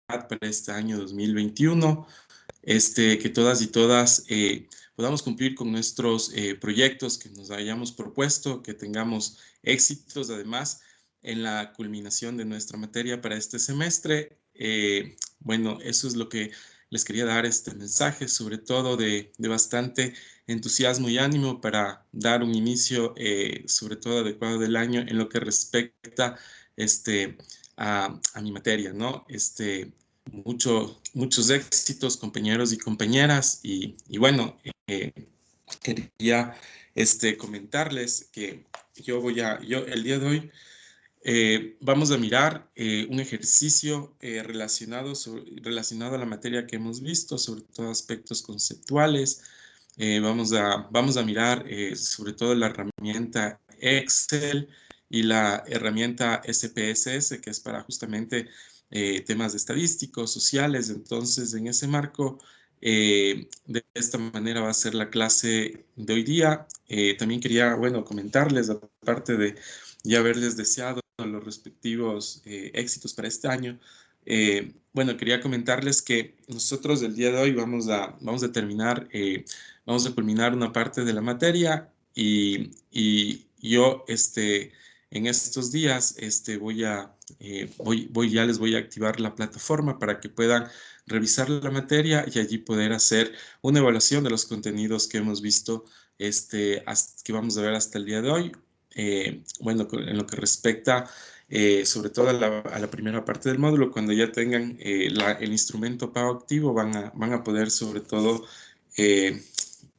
para este año 2021, que todas y todas podamos cumplir con nuestros proyectos que nos hayamos propuesto, que tengamos éxitos además en la culminación de nuestra materia para este semestre. Bueno, eso es lo que les quería dar este mensaje, sobre todo de bastante entusiasmo y ánimo para dar un inicio, sobre todo adecuado del año en lo que respecta a mi materia, ¿no? Muchos éxitos, compañeros y compañeras, y bueno, quería comentarles que yo el día de hoy vamos a mirar un ejercicio relacionado a la materia que hemos visto, sobre todo aspectos conceptuales. Vamos a mirar sobre todo la herramienta Excel y la herramienta SPSS, que es para justamente temas estadísticos, sociales. Entonces, en ese marco, de esta manera va a ser la clase de hoy día. También quería, bueno, comentarles, aparte de ya haberles deseado los respectivos éxitos para este año, bueno, quería comentarles que nosotros el día de hoy vamos a terminar, vamos a culminar una parte de la materia y yo en estos días ya les voy a activar la plataforma para que puedan revisar la materia y allí poder hacer una evaluación de los contenidos que hemos visto, que vamos a ver hasta el día de hoy. Bueno, en lo que respecta sobre todo a la primera parte del módulo, cuando ya tengan el instrumento pago activo, van a poder sobre todo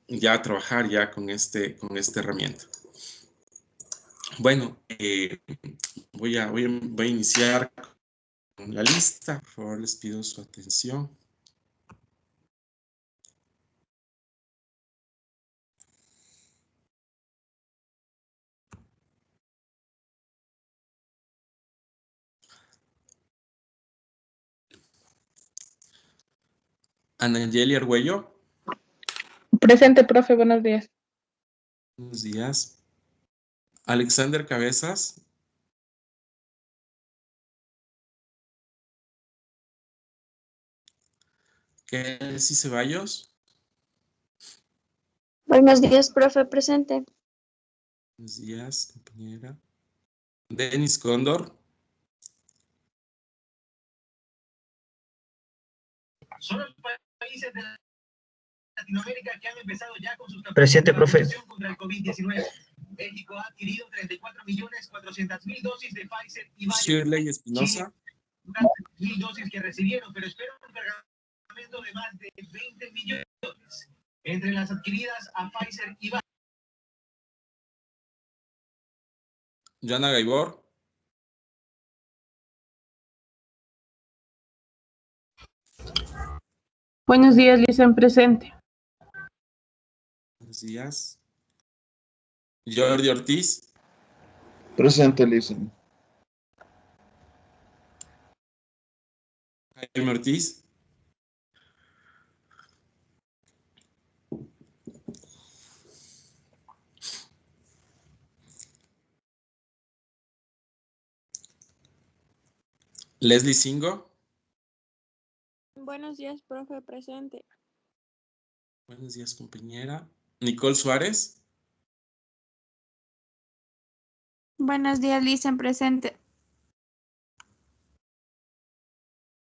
ya trabajar ya con esta herramienta. Bueno, voy a iniciar con la lista. Por favor, les pido su atención. Anayeli Argüello. Presente, profe, buenos días. Buenos días. Alexander Cabezas. Kelsey Ceballos. Buenos días, profe, presente. Buenos días, compañera. Denis Cóndor. Son los países de Latinoamérica que han empezado ya con sus campañas de vacunación contra el COVID-19. México ha adquirido 34.400.000 dosis de Pfizer y BioNTech. Shirley Espinosa. 1.000 dosis que recibieron, pero esperan un cargamento de más de 20 millones entre las adquiridas a Pfizer y BioNTech. Joana Gaibor. Buenos días, Lisa, presente. Buenos días. Jordi Ortiz. Presente, Lisa. Jaime Ortiz. Leslie Singo. Buenos días, profe, presente. Buenos días, compañera. Nicole Suárez. Buenos días, Lisa, presente.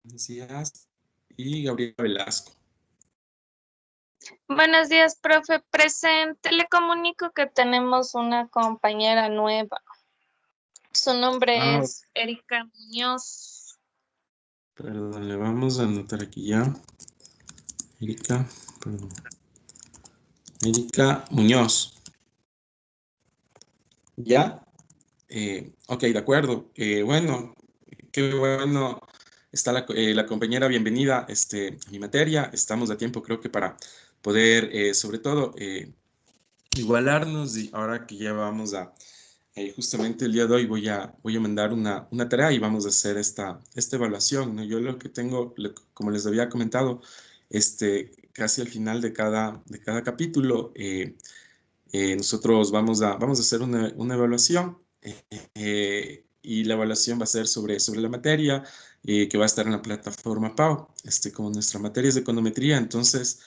Buenos días. Y Gabriela Velasco. Buenos días, profe, presente. Le comunico que tenemos una compañera nueva. Su nombre es Erika Muñoz. Perdón, le vamos a anotar aquí ya. Erika Muñoz. ¿Ya? Ok, de acuerdo. Bueno, qué bueno. Está la compañera, bienvenida a mi materia. Estamos a tiempo, creo que para poder, sobre todo, igualarnos. Y ahora que ya vamos justamente el día de hoy voy a mandar una tarea y vamos a hacer esta evaluación, ¿no? Yo lo que tengo, como les había comentado, casi al final de cada capítulo, nosotros vamos a hacer una evaluación y la evaluación va a ser sobre la materia. que va a estar en la plataforma PAO. Como nuestra materia es de econometría, entonces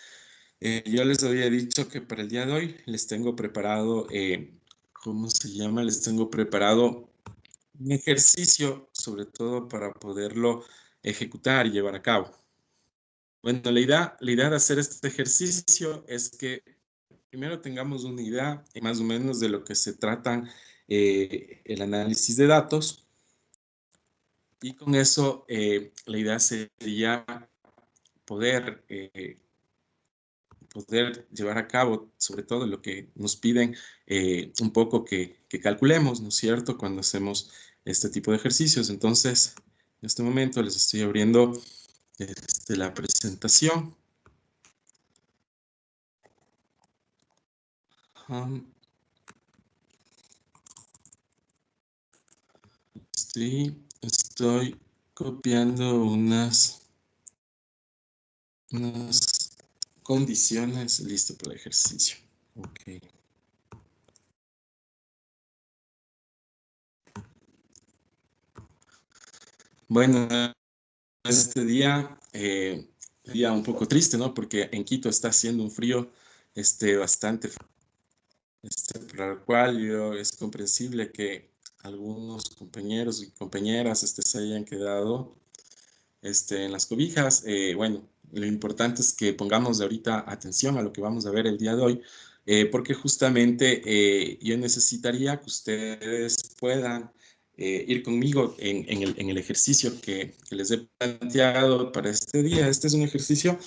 yo les había dicho que para el día de hoy les tengo preparado, ¿cómo se llama? Les tengo preparado un ejercicio, sobre todo para poderlo ejecutar y llevar a cabo. Bueno, la idea de hacer este ejercicio es que primero tengamos una idea más o menos de lo que se trata el análisis de datos, y con eso la idea sería poder, poder llevar a cabo sobre todo lo que nos piden un poco que calculemos, ¿no es cierto?, cuando hacemos este tipo de ejercicios. Entonces, en este momento les estoy abriendo la presentación. Estoy copiando unas condiciones, listo para el ejercicio. Ok. Bueno, este día un poco triste, ¿no? Porque en Quito está haciendo un frío bastante, para el cual es comprensible que algunos compañeros y compañeras se hayan quedado en las cobijas. Bueno, lo importante es que pongamos ahorita atención a lo que vamos a ver el día de hoy, porque justamente yo necesitaría que ustedes puedan ir conmigo en el ejercicio que les he planteado para este día. Este es un ejercicio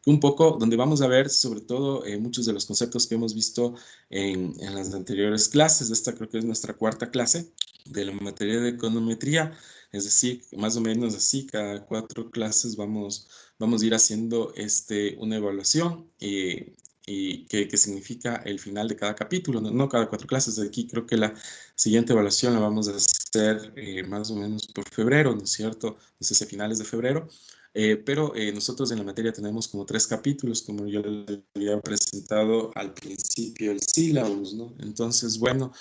un poco donde vamos a ver sobre todo muchos de los conceptos que hemos visto en las anteriores clases. Esta creo que es nuestra cuarta clase de la materia de econometría. Es decir, más o menos así, cada 4 clases vamos a ir haciendo una evaluación y que significa el final de cada capítulo, no cada 4 clases. De aquí creo que la siguiente evaluación la vamos a hacer más o menos por febrero, ¿no es cierto? Entonces, a finales de febrero. Pero nosotros en la materia tenemos como 3 capítulos, como yo les había presentado al principio el sílabus, ¿no? Entonces, bueno,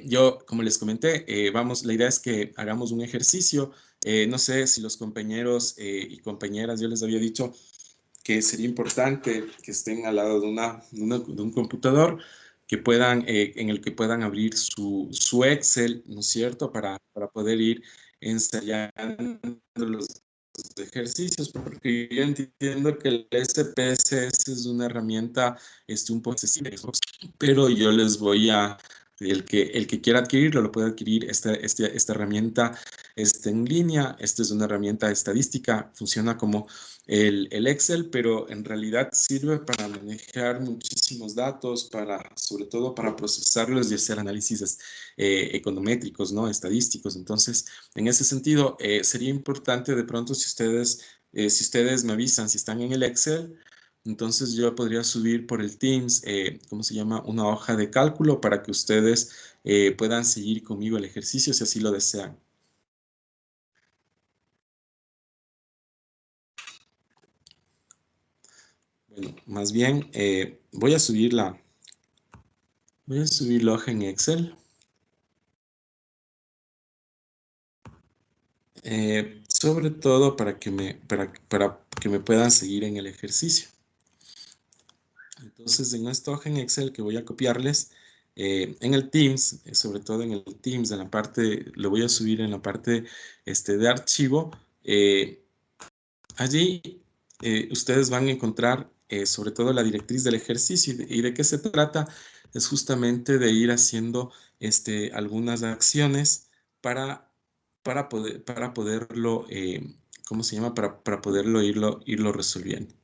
yo, como les comenté, la idea es que hagamos un ejercicio. No sé si los compañeros y compañeras, yo les había dicho que sería importante que estén al lado de un computador en el que puedan abrir su Excel, ¿no es cierto?, para poder ir ensayando los ejercicios, porque yo entiendo que el SPSS es una herramienta un poco accesible, pero yo les voy a, el que quiera adquirirlo, lo puede adquirir. Esta herramienta en línea. Esta es una herramienta estadística, funciona como el Excel, pero en realidad sirve para manejar muchísimos datos, sobre todo para procesarlos y hacer análisis econométricos, ¿no?, estadísticos. Entonces, en ese sentido, sería importante de pronto si ustedes me avisan si están en el Excel. Entonces yo podría subir por el Teams, ¿cómo se llama?, una hoja de cálculo para que ustedes puedan seguir conmigo el ejercicio si así lo desean. Bueno, más bien voy a subir la hoja en Excel. Sobre todo para que me puedan seguir en el ejercicio. Entonces, en esta hoja en Excel que voy a copiarles, en el Teams, sobre todo en el Teams, en la parte, lo voy a subir en la parte de archivo. Allí ustedes van a encontrar sobre todo la directriz del ejercicio. ¿Y de qué se trata? Es justamente de ir haciendo algunas acciones para poderlo, ¿cómo se llama?, para poderlo irlo resolviendo.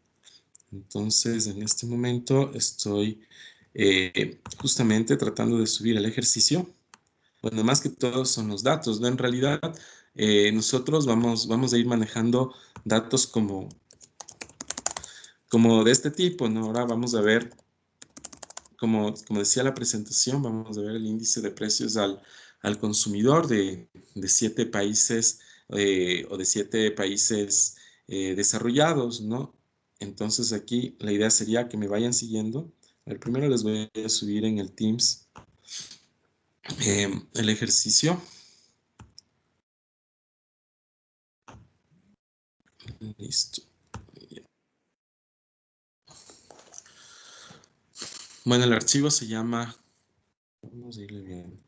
Entonces, en este momento estoy justamente tratando de subir el ejercicio. Bueno, más que todo son los datos, ¿no? En realidad, nosotros vamos a ir manejando datos como de este tipo, ¿no? Ahora vamos a ver, como decía la presentación, vamos a ver el índice de precios al consumidor de 7 países o de 7 países desarrollados, ¿no? Entonces aquí la idea sería que me vayan siguiendo. Primero les voy a subir en el Teams el ejercicio. Listo. Bueno, el archivo se llama... Vamos a irle bien.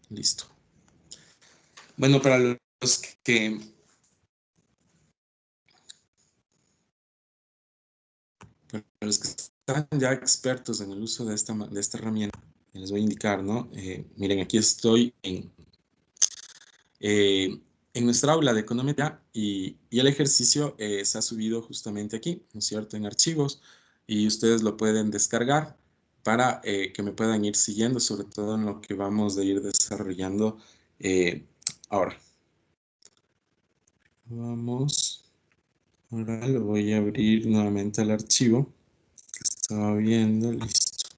Listo. Bueno, para los que están ya expertos en el uso de esta herramienta, les voy a indicar, ¿no? Miren, aquí estoy en nuestra aula de econometría y el ejercicio se ha subido justamente aquí, ¿no es cierto?, en archivos, y ustedes lo pueden descargar para que me puedan ir siguiendo, sobre todo en lo que vamos a ir desarrollando ahora. Vamos, ahora lo voy a abrir nuevamente al archivo que estaba viendo, listo.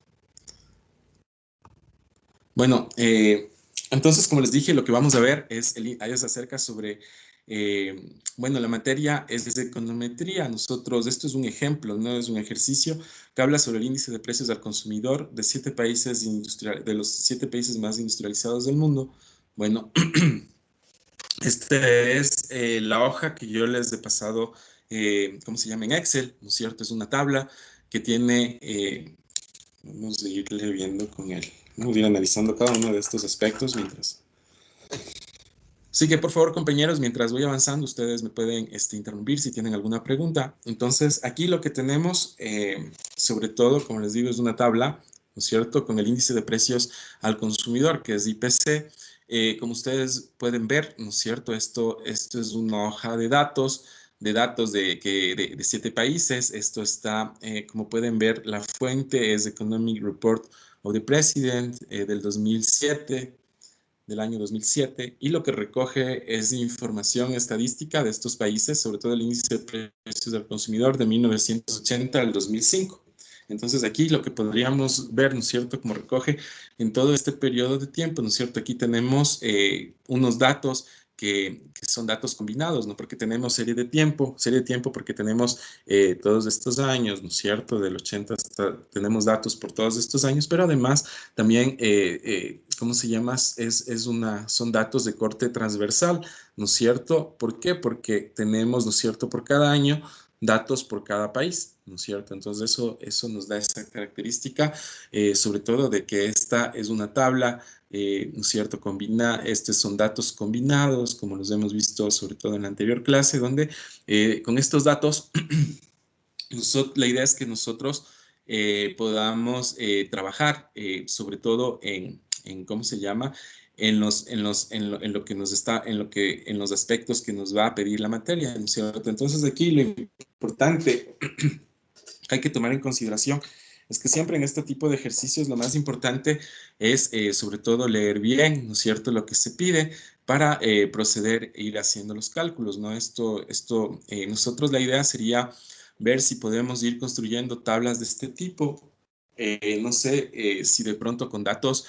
Bueno, entonces, como les dije, lo que vamos a ver es acerca sobre, bueno, la materia es de econometría. Esto es un ejemplo, no es un ejercicio que habla sobre el índice de precios al consumidor de de los 7 países más industrializados del mundo. Bueno, esta es la hoja que yo les he pasado, ¿cómo se llama? En Excel, ¿no es cierto? Es una tabla que tiene, vamos a irle viendo con él. Vamos a ir analizando cada uno de estos aspectos mientras. Así que, por favor, compañeros, mientras voy avanzando, ustedes me pueden interrumpir si tienen alguna pregunta. Entonces, aquí lo que tenemos, sobre todo, como les digo, es una tabla, ¿no es cierto?, con el índice de precios al consumidor, que es IPC. Como ustedes pueden ver, ¿no es cierto?, esto es una hoja de datos de 7 países. Esto está, como pueden ver, la fuente es Economic Report of the President del año 2007, y lo que recoge es información estadística de estos países, sobre todo el índice de precios del consumidor de 1980 al 2005. Entonces aquí lo que podríamos ver, ¿no es cierto?, como recoge en todo este periodo de tiempo, ¿no es cierto?, aquí tenemos unos datos que son datos combinados, ¿no? Porque tenemos serie de tiempo porque tenemos todos estos años, ¿no es cierto?, del 80 hasta, tenemos datos por todos estos años, pero además también, ¿cómo se llama? Son datos de corte transversal, ¿no es cierto? ¿Por qué? Porque tenemos, ¿no es cierto?, por cada año, datos por cada país, ¿no es cierto? Entonces eso nos da esa característica, sobre todo de que esta es una tabla, ¿no es cierto?, estos son datos combinados, como los hemos visto sobre todo en la anterior clase, donde con estos datos, la idea es que nosotros podamos trabajar, sobre todo ¿cómo se llama?, en lo que nos está, en los aspectos que nos va a pedir la materia, ¿no es cierto? Entonces aquí lo importante que hay que tomar en consideración es que siempre en este tipo de ejercicios lo más importante es sobre todo leer bien, ¿no es cierto?, lo que se pide para proceder e ir haciendo los cálculos, ¿no? Nosotros la idea sería ver si podemos ir construyendo tablas de este tipo. No sé si de pronto con datos,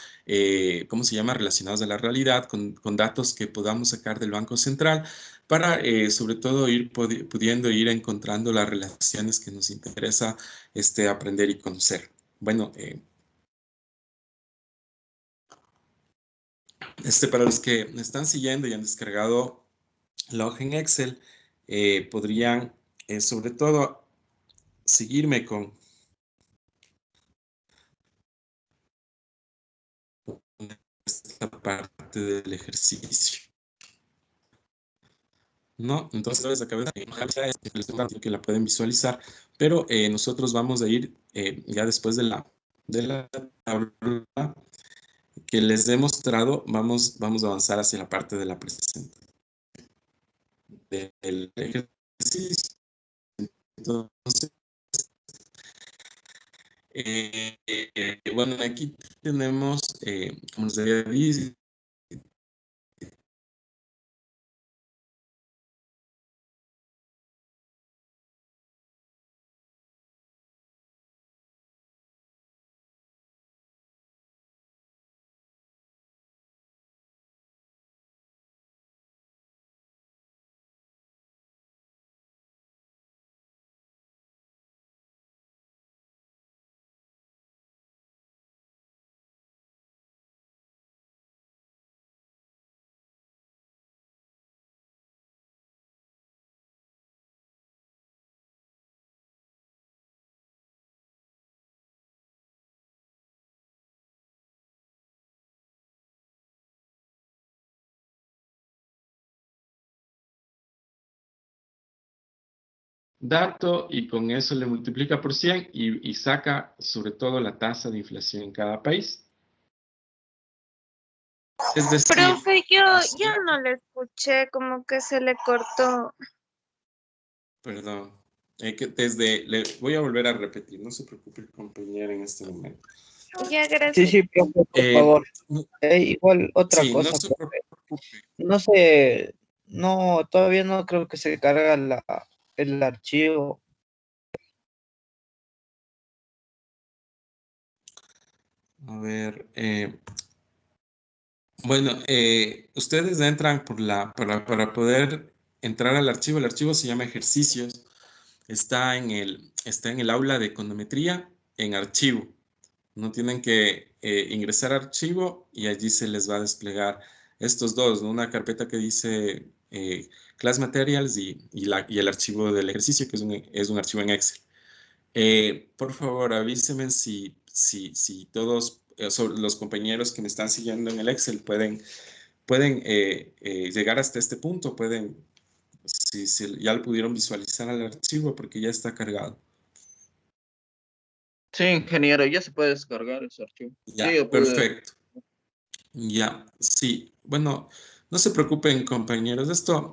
¿cómo se llama?, relacionados a la realidad, con datos que podamos sacar del Banco Central, para sobre todo ir pudiendo ir encontrando las relaciones que nos interesa aprender y conocer. Bueno, para los que me están siguiendo y han descargado la hoja en Excel, podrían sobre todo seguirme con esta parte del ejercicio, ¿no? Entonces, que la pueden visualizar, pero nosotros vamos a ir ya después de la tabla que les he mostrado, vamos a avanzar hacia la parte de la presentación del ejercicio. Entonces, bueno, aquí tenemos, como les había dicho, dato y con eso le multiplica por 100 y saca sobre todo la tasa de inflación en cada país. Es decir, Profe, yo no le escuché, como que se le cortó. perdón, le voy a volver a repetir, no se preocupe compañera en este momento. Ya, Sí, gracias. sí, profe, por favor. No, Igual otra sí, cosa, no se profe. preocupe. No sé, no, todavía no creo que se carga el archivo. A ver, bueno, ustedes entran para poder entrar al archivo. El archivo se llama ejercicios. Está en el aula de econometría en archivo. No tienen que ingresar a archivo y allí se les va a desplegar estos dos, ¿no? Una carpeta que dice Class Materials y el archivo del ejercicio, que es un archivo en Excel. Por favor, avísenme si todos los compañeros que me están siguiendo en el Excel pueden llegar hasta este punto, si ya lo pudieron visualizar al archivo porque ya está cargado. Sí, ingeniero, ya se puede descargar ese archivo. Ya, Sí, yo pude. perfecto. Ya, sí. Bueno, no se preocupen, compañeros.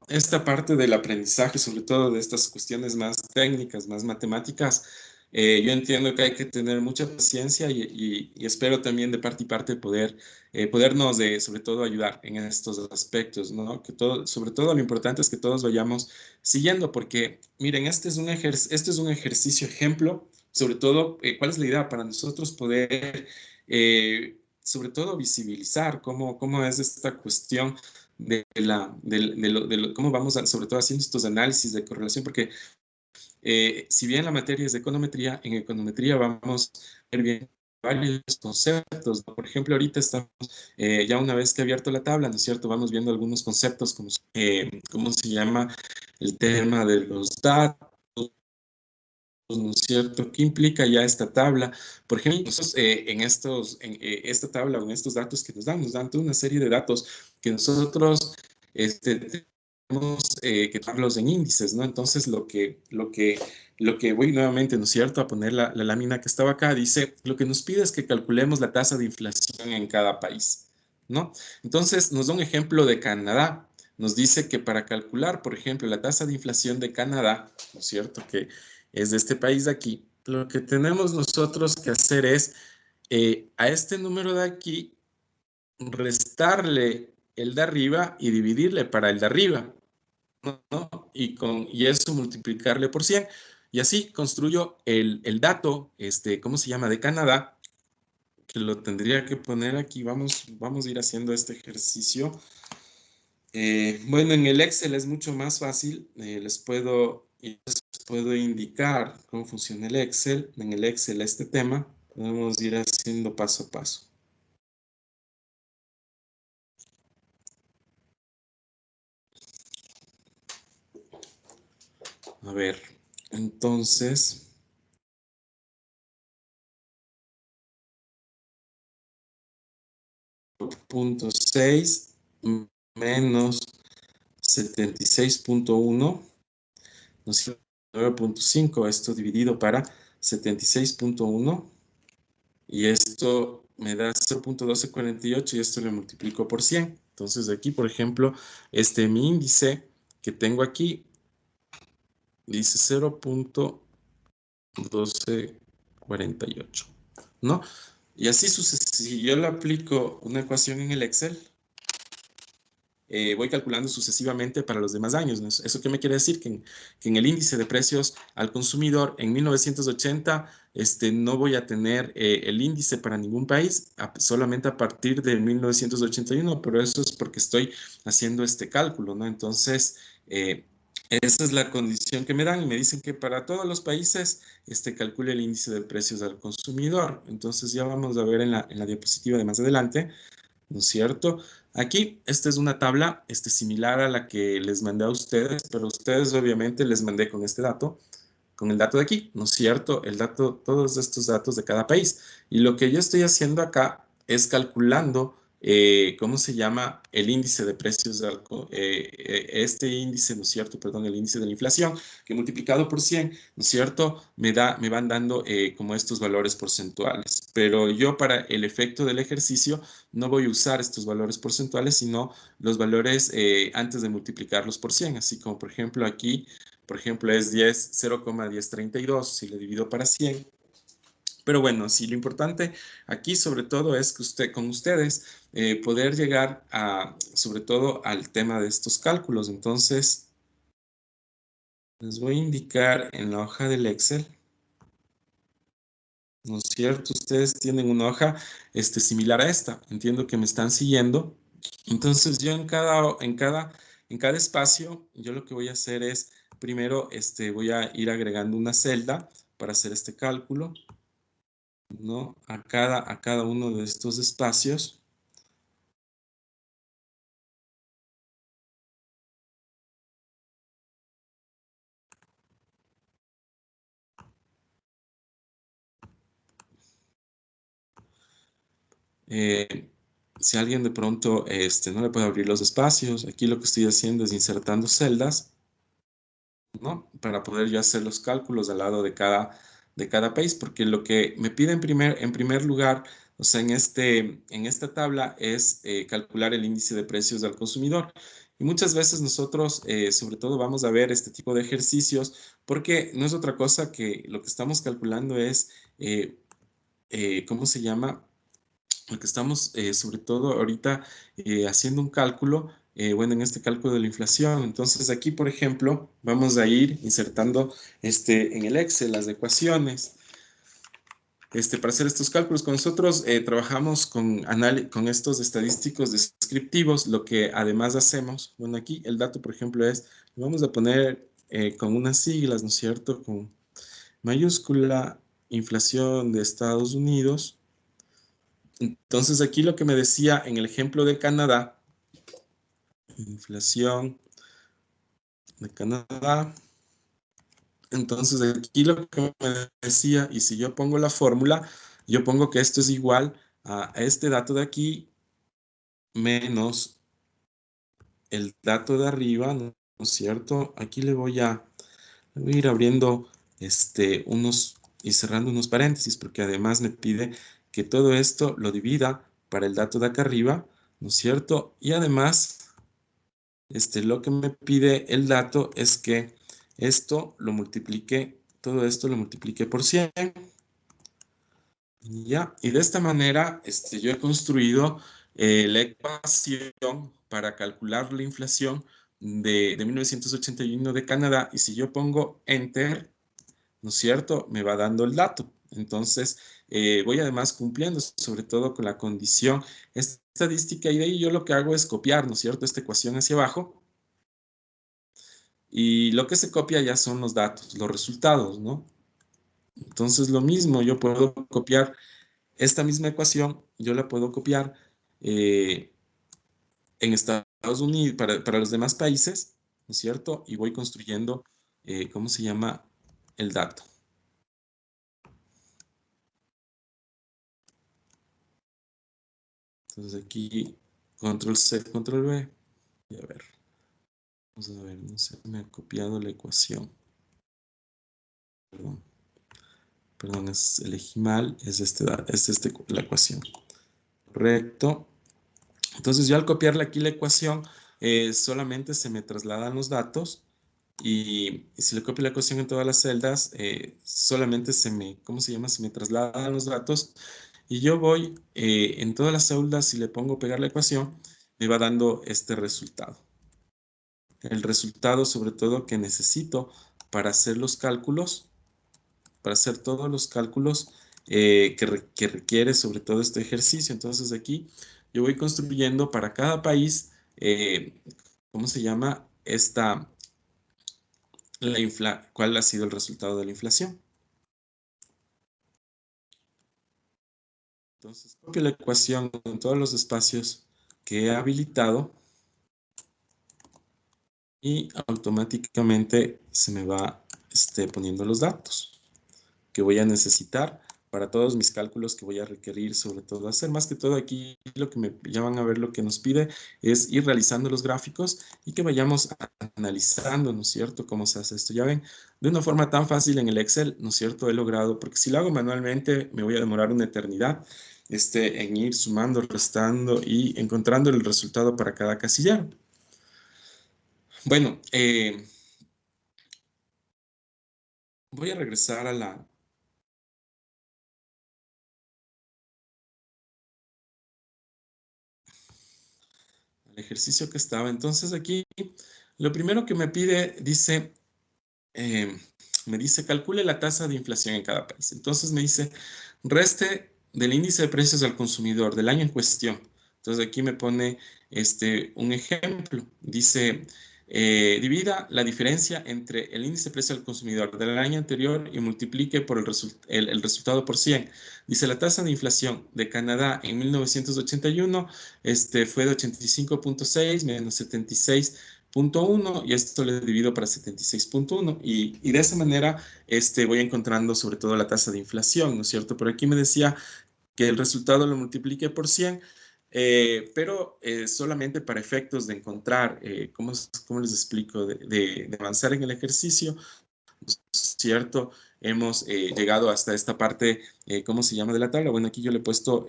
Esta parte del aprendizaje, sobre todo de estas cuestiones más técnicas, más matemáticas, yo entiendo que hay que tener mucha paciencia y espero también de parte y parte podernos, sobre todo, ayudar en estos aspectos, ¿no? Sobre todo lo importante es que todos vayamos siguiendo, porque miren, este es un ejercicio ejemplo, sobre todo, ¿cuál es la idea? Para nosotros poder sobre todo visibilizar cómo es esta cuestión cómo vamos sobre todo haciendo estos análisis de correlación, porque si bien la materia es de econometría, en econometría vamos a ver bien varios conceptos, ¿no? Por ejemplo, ahorita estamos, ya una vez que he abierto la tabla, ¿no es cierto? Vamos viendo algunos conceptos como cómo se llama el tema de los datos, ¿no es cierto? ¿Qué implica ya esta tabla? Por ejemplo, nosotros, esta tabla o en estos datos que nos dan toda una serie de datos que nosotros tenemos que tomarlos en índices, ¿no? Entonces, lo que voy nuevamente, ¿no es cierto?, a poner la lámina que estaba acá, dice, lo que nos pide es que calculemos la tasa de inflación en cada país, ¿no? Entonces, nos da un ejemplo de Canadá. Nos dice que para calcular, por ejemplo, la tasa de inflación de Canadá, ¿no es cierto?, que es de este país de aquí, lo que tenemos nosotros que hacer es a este número de aquí restarle el de arriba y dividirle para el de arriba, ¿no? Y eso multiplicarle por 100. Y así construyo el dato, ¿cómo se llama? De Canadá, que lo tendría que poner aquí. Vamos a ir haciendo este ejercicio. Bueno, en el Excel es mucho más fácil. Les puedo indicar cómo funciona el Excel. En el Excel este tema podemos ir haciendo paso a paso. A ver, entonces, .6 menos 76.1, ¿no es cierto? 9.5, esto dividido para 76.1, y esto me da 0.1248 y esto lo multiplico por 100. Entonces aquí, por ejemplo, mi índice que tengo aquí dice 0.1248, ¿no? Y así si yo le aplico una ecuación en el Excel, voy calculando sucesivamente para los demás años, ¿no? ¿Eso qué me quiere decir? Que en el índice de precios al consumidor en 1980 no voy a tener el índice para ningún país, solamente a partir de 1981, pero eso es porque estoy haciendo este cálculo, ¿no? Entonces, esa es la condición que me dan y me dicen que para todos los países calcule el índice de precios al consumidor. Entonces ya vamos a ver en la diapositiva de más adelante, ¿no es cierto? Aquí, esta es una tabla similar a la que les mandé a ustedes, pero ustedes obviamente les mandé con este dato, con el dato de aquí, ¿no es cierto? Todos estos datos de cada país. Y lo que yo estoy haciendo acá es calculando ¿cómo se llama? El índice de precios, este índice, ¿no es cierto? Perdón, el índice de la inflación, que multiplicado por 100, ¿no es cierto? Me van dando como estos valores porcentuales. Pero yo para el efecto del ejercicio no voy a usar estos valores porcentuales, sino los valores antes de multiplicarlos por 100. Así como, por ejemplo, aquí, por ejemplo, es 0,1032 si le divido para 100. Pero bueno, sí, lo importante aquí sobre todo es que con ustedes poder llegar sobre todo al tema de estos cálculos. Entonces, les voy a indicar en la hoja del Excel, ¿no es cierto? Ustedes tienen una hoja similar a esta. Entiendo que me están siguiendo. Entonces, yo en cada espacio, yo lo que voy a hacer es, primero, voy a ir agregando una celda para hacer este cálculo, ¿no? A cada uno de estos espacios. Si alguien de pronto no le puede abrir los espacios, aquí lo que estoy haciendo es insertando celdas, ¿no? Para poder yo hacer los cálculos al lado de cada país, porque lo que me pide en primer lugar, o sea, en esta tabla es calcular el índice de precios al consumidor. Y muchas veces nosotros, sobre todo, vamos a ver este tipo de ejercicios, porque no es otra cosa que lo que estamos calculando es, ¿cómo se llama? Lo que estamos, sobre todo ahorita, haciendo un cálculo, bueno, en este cálculo de la inflación. Entonces, aquí, por ejemplo, vamos a ir insertando en el Excel las ecuaciones. Para hacer estos cálculos, con nosotros trabajamos con estos estadísticos descriptivos. Lo que además hacemos, bueno, aquí el dato, por ejemplo, es, lo vamos a poner con unas siglas, ¿no es cierto? Con mayúscula, inflación de Estados Unidos. Entonces, aquí lo que me decía en el ejemplo de Canadá, inflación de Canadá. Entonces, aquí lo que me decía, y si yo pongo la fórmula, yo pongo que esto es igual a este dato de aquí menos el dato de arriba, ¿no es cierto? Aquí le voy a ir abriendo y cerrando unos paréntesis, porque además me pide que todo esto lo divida para el dato de acá arriba, ¿no es cierto? Y además, lo que me pide el dato es que todo esto lo multiplique por 100. Ya, y de esta manera yo he construido la ecuación para calcular la inflación de 1981 de Canadá, y si yo pongo Enter, ¿no es cierto? Me va dando el dato. Entonces, voy además cumpliendo sobre todo con la condición estadística, y de ahí yo lo que hago es copiar, ¿no es cierto?, esta ecuación hacia abajo, y lo que se copia ya son los datos, los resultados, ¿no? Entonces, lo mismo, yo puedo copiar esta misma ecuación, yo la puedo copiar en Estados Unidos, para los demás países, ¿no es cierto? Y voy construyendo, ¿cómo se llama? El dato. Entonces aquí, control C, control V. Y a ver, vamos a ver, no se me ha copiado la ecuación. Perdón, elegí mal, es la ecuación. Correcto. Entonces yo al copiarle aquí la ecuación, solamente se me trasladan los datos, y si le copio la ecuación en todas las celdas, solamente ¿cómo se llama? Se me trasladan los datos, y yo voy en todas las celdas, si le pongo pegar la ecuación, me va dando este resultado. El resultado sobre todo que necesito para hacer los cálculos, para hacer todos los cálculos que requiere sobre todo este ejercicio. Entonces aquí yo voy construyendo para cada país, ¿cómo se llama? ¿Cuál ha sido el resultado de la inflación? Entonces copio la ecuación en todos los espacios que he habilitado, y automáticamente se me va poniendo los datos que voy a necesitar para todos mis cálculos que voy a requerir, sobre todo hacer. Más que todo aquí lo que ya van a ver, lo que nos pide es ir realizando los gráficos y que vayamos analizando, ¿no es cierto?, cómo se hace esto. Ya ven, de una forma tan fácil en el Excel, ¿no es cierto?, he logrado, porque si lo hago manualmente me voy a demorar una eternidad en ir sumando, restando y encontrando el resultado para cada casillero. Bueno, voy a regresar al ejercicio que estaba. Entonces aquí, lo primero que me pide, me dice, calcule la tasa de inflación en cada país. Entonces me dice, reste del índice de precios al consumidor del año en cuestión. Entonces aquí me pone un ejemplo. Dice, divida la diferencia entre el índice de precio al consumidor del año anterior y multiplique por el resultado por 100. Dice, la tasa de inflación de Canadá en 1981 fue de 85.6 menos 76.1 y esto lo divido para 76.1 y de esa manera voy encontrando sobre todo la tasa de inflación, ¿no es cierto? Pero aquí me decía que el resultado lo multiplique por 100, pero solamente para efectos de encontrar, ¿cómo les explico? De avanzar en el ejercicio, ¿no es cierto? Hemos llegado hasta esta parte, ¿cómo se llama? De la tabla. Bueno, aquí yo le he puesto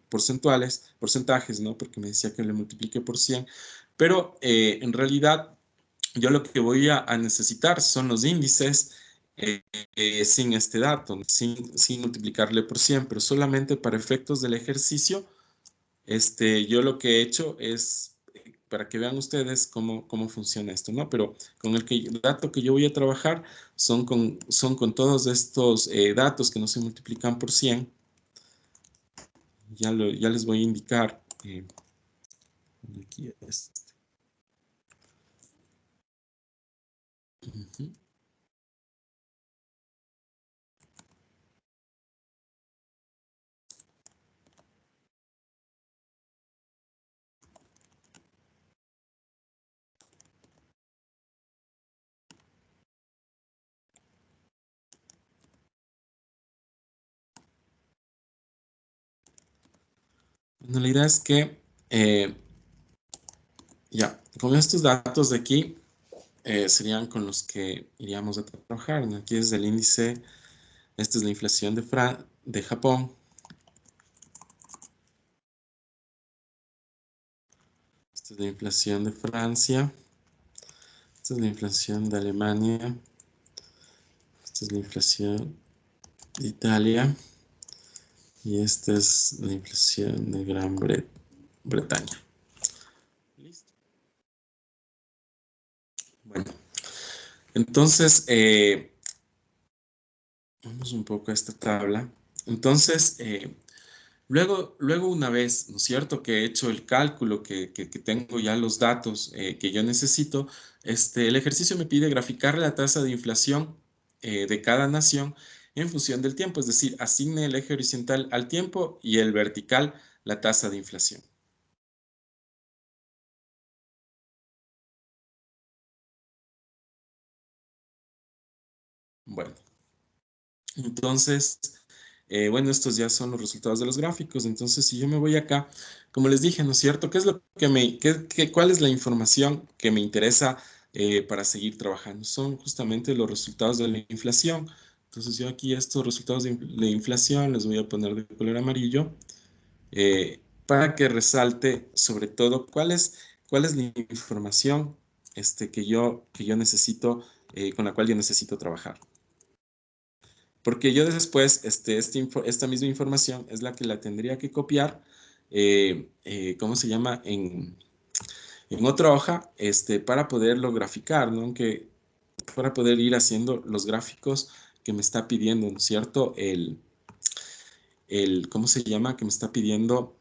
porcentajes, ¿no? Porque me decía que le multiplique por 100, pero en realidad yo lo que voy a necesitar son los índices sin este dato, sin multiplicarle por 100, pero solamente para efectos del ejercicio. Yo lo que he hecho es, para que vean ustedes cómo funciona esto, ¿no? Pero con el dato que yo voy a trabajar son con todos estos datos que no se multiplican por 100. Ya les voy a indicar. Aquí Bueno, la idea es que ya, con estos datos de aquí serían con los que iríamos a trabajar, ¿no? Aquí es el índice, esta es la inflación de Japón. Esta es la inflación de Francia. Esta es la inflación de Alemania. Esta es la inflación de Italia. Y esta es la inflación de Gran Bretaña. Listo. Bueno, entonces, vamos un poco a esta tabla. Entonces, luego una vez, ¿no es cierto?, que he hecho el cálculo, que tengo ya los datos que yo necesito, el ejercicio me pide graficar la tasa de inflación de cada nación en función del tiempo, es decir, asigne el eje horizontal al tiempo y el vertical la tasa de inflación. Bueno, entonces, bueno, estos ya son los resultados de los gráficos. Entonces, si yo me voy acá, como les dije, ¿no es cierto? ¿Qué es lo que cuál es la información que me interesa para seguir trabajando? Son justamente los resultados de la inflación. Entonces, yo aquí estos resultados de inflación les voy a poner de color amarillo para que resalte sobre todo cuál es la información que yo necesito, con la cual yo necesito trabajar. Porque yo después, esta misma información es la que la tendría que copiar, ¿cómo se llama? En otra hoja, para poderlo graficar, ¿no? Para poder ir haciendo los gráficos que me está pidiendo, ¿no es cierto? ¿Cómo se llama? Que me está pidiendo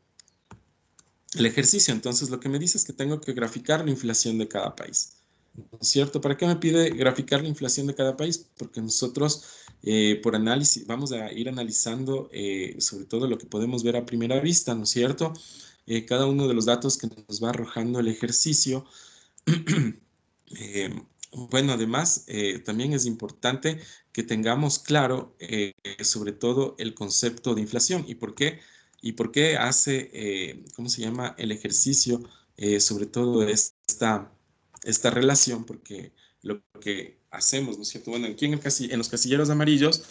el ejercicio. Entonces, lo que me dice es que tengo que graficar la inflación de cada país. ¿No es cierto? ¿Para qué me pide graficar la inflación de cada país? Porque nosotros, por análisis, vamos a ir analizando sobre todo lo que podemos ver a primera vista, ¿no es cierto? Cada uno de los datos que nos va arrojando el ejercicio bueno, además, también es importante que tengamos claro, sobre todo, el concepto de inflación y por qué hace, ¿cómo se llama?, el ejercicio, sobre todo esta relación, porque lo que hacemos, ¿no es cierto? Bueno, aquí en los casilleros amarillos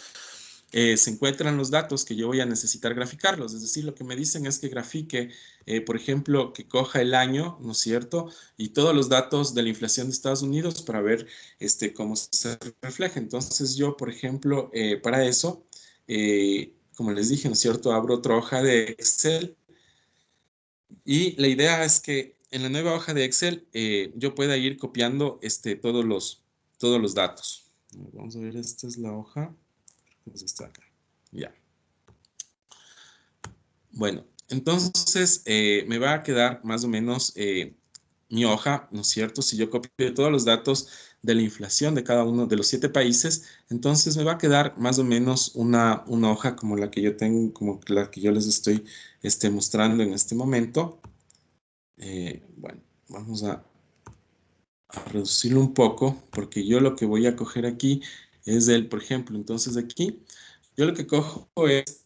se encuentran los datos que yo voy a necesitar graficarlos, es decir, lo que me dicen es que grafique, por ejemplo, que coja el año, ¿no es cierto?, y todos los datos de la inflación de Estados Unidos para ver cómo se refleja. Entonces yo, por ejemplo, para eso, como les dije, ¿no es cierto?, abro otra hoja de Excel y la idea es que en la nueva hoja de Excel yo pueda ir copiando todos los datos. Vamos a ver, esta es la hoja. Pues está acá. Ya. Bueno, entonces me va a quedar más o menos mi hoja, ¿no es cierto? Si yo copio todos los datos de la inflación de cada uno de los 7 países, entonces me va a quedar más o menos una hoja como la que yo tengo, como la que yo les estoy mostrando en este momento. Bueno, vamos a reducirlo un poco, porque yo lo que voy a coger aquí es por ejemplo, entonces aquí, yo lo que cojo es,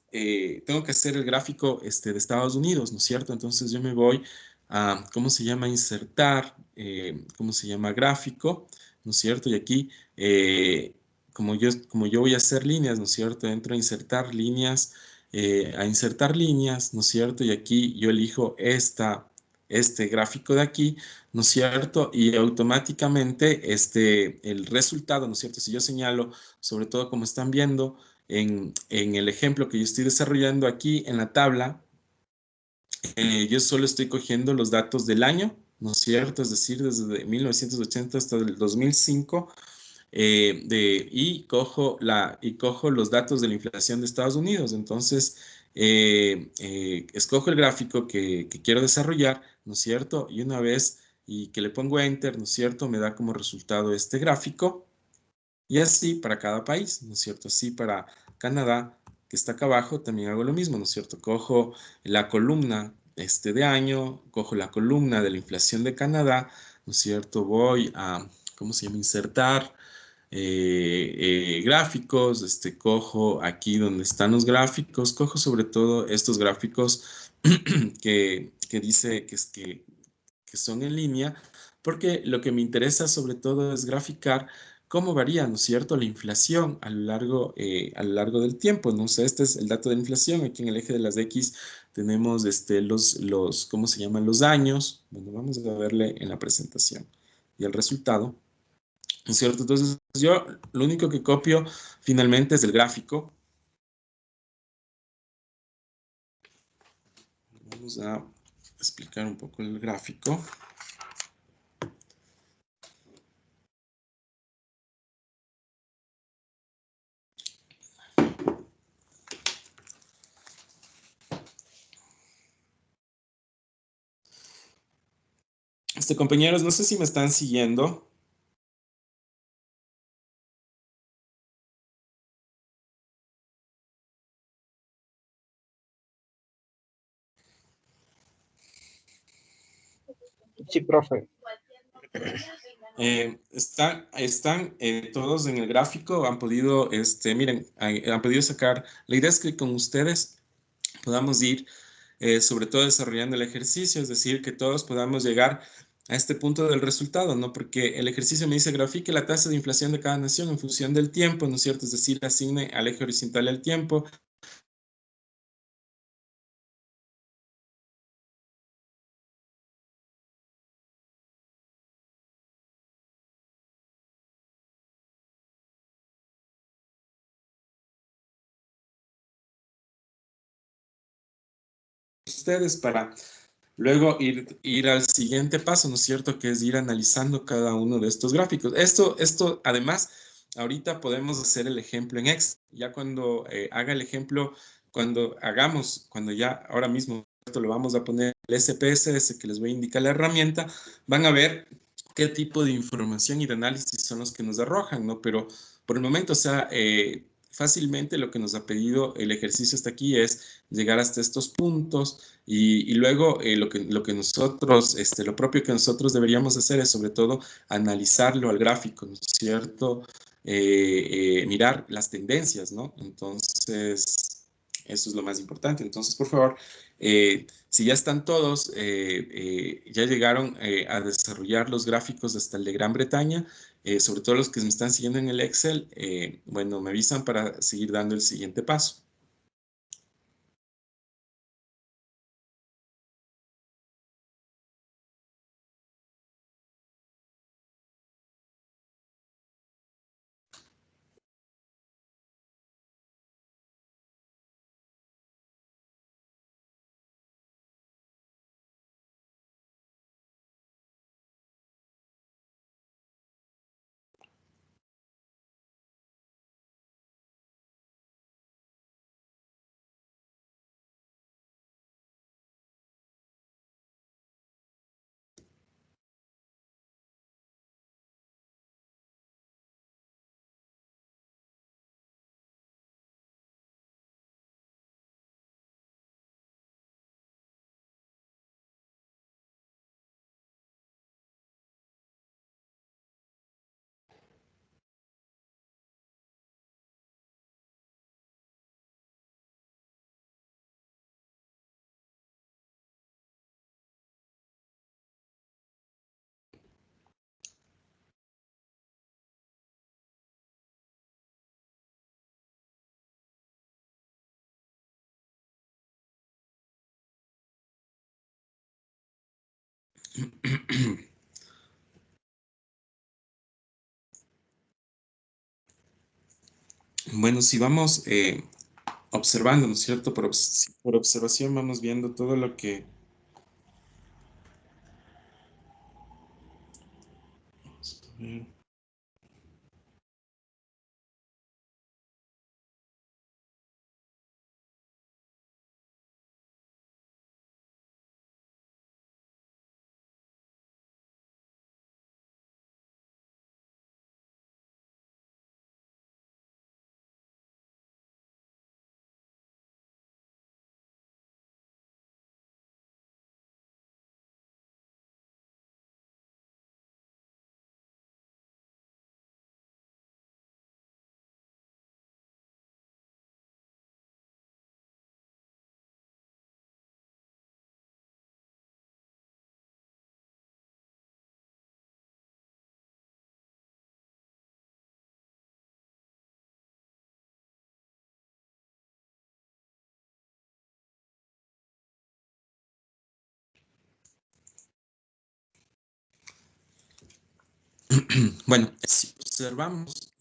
tengo que hacer el gráfico de Estados Unidos, ¿no es cierto? Entonces yo me voy a, ¿cómo se llama? Insertar, ¿cómo se llama? Gráfico, ¿no es cierto? Y aquí, como yo voy a hacer líneas, ¿no es cierto? Entro a insertar líneas, ¿no es cierto? Y aquí yo elijo este gráfico de aquí, ¿no es cierto? Y automáticamente el resultado, ¿no es cierto? Si yo señalo, sobre todo como están viendo en el ejemplo que yo estoy desarrollando aquí en la tabla, yo solo estoy cogiendo los datos del año, ¿no es cierto? Es decir, desde 1980 hasta el 2005, y cojo los datos de la inflación de Estados Unidos. Entonces, escojo el gráfico que quiero desarrollar, ¿no es cierto? Y una vez que le pongo Enter, ¿no es cierto? Me da como resultado este gráfico. Y así para cada país, ¿no es cierto? Así para Canadá, que está acá abajo, también hago lo mismo, ¿no es cierto? Cojo la columna de año, cojo la columna de la inflación de Canadá, ¿no es cierto? Voy a, ¿cómo se llama? Insertar gráficos, cojo aquí donde están los gráficos, cojo sobre todo estos gráficos que dice que son en línea, porque lo que me interesa sobre todo es graficar cómo varía, ¿no es cierto?, la inflación a lo largo del tiempo, ¿no? O sea, este es el dato de la inflación. Aquí en el eje de las X tenemos ¿cómo se llaman? Los años. Bueno, vamos a verle en la presentación. Y el resultado, ¿no es cierto? Entonces, yo lo único que copio finalmente es el gráfico. Vamos a explicar un poco el gráfico. Compañeros, no sé si me están siguiendo. Sí, profe. Están todos en el gráfico, han podido, miren, han podido sacar. La idea es que con ustedes podamos ir, sobre todo desarrollando el ejercicio, es decir, que todos podamos llegar a este punto del resultado, ¿no? Porque el ejercicio me dice grafique la tasa de inflación de cada nación en función del tiempo, ¿no es cierto? Es decir, asigne al eje horizontal el tiempo. Ustedes para luego ir al siguiente paso, ¿no es cierto? Que es ir analizando cada uno de estos gráficos. Esto además, ahorita podemos hacer el ejemplo en Excel. Ya cuando haga el ejemplo, cuando ya ahora mismo esto lo vamos a poner el SPSS, que les voy a indicar la herramienta, van a ver qué tipo de información y de análisis son los que nos arrojan, ¿no? Pero por el momento, o sea, fácilmente lo que nos ha pedido el ejercicio hasta aquí es llegar hasta estos puntos y luego lo que nosotros, lo propio que nosotros deberíamos hacer es sobre todo analizarlo al gráfico, ¿no es cierto? Mirar las tendencias, ¿no? Entonces, eso es lo más importante. Entonces, por favor, si ya están todos, ya llegaron a desarrollar los gráficos hasta el de Gran Bretaña, sobre todo los que me están siguiendo en el Excel, bueno, me avisan para seguir dando el siguiente paso. Bueno, si vamos observando, ¿no es cierto? Por observación vamos viendo todo lo que... Vamos a ver. Bueno, si observamos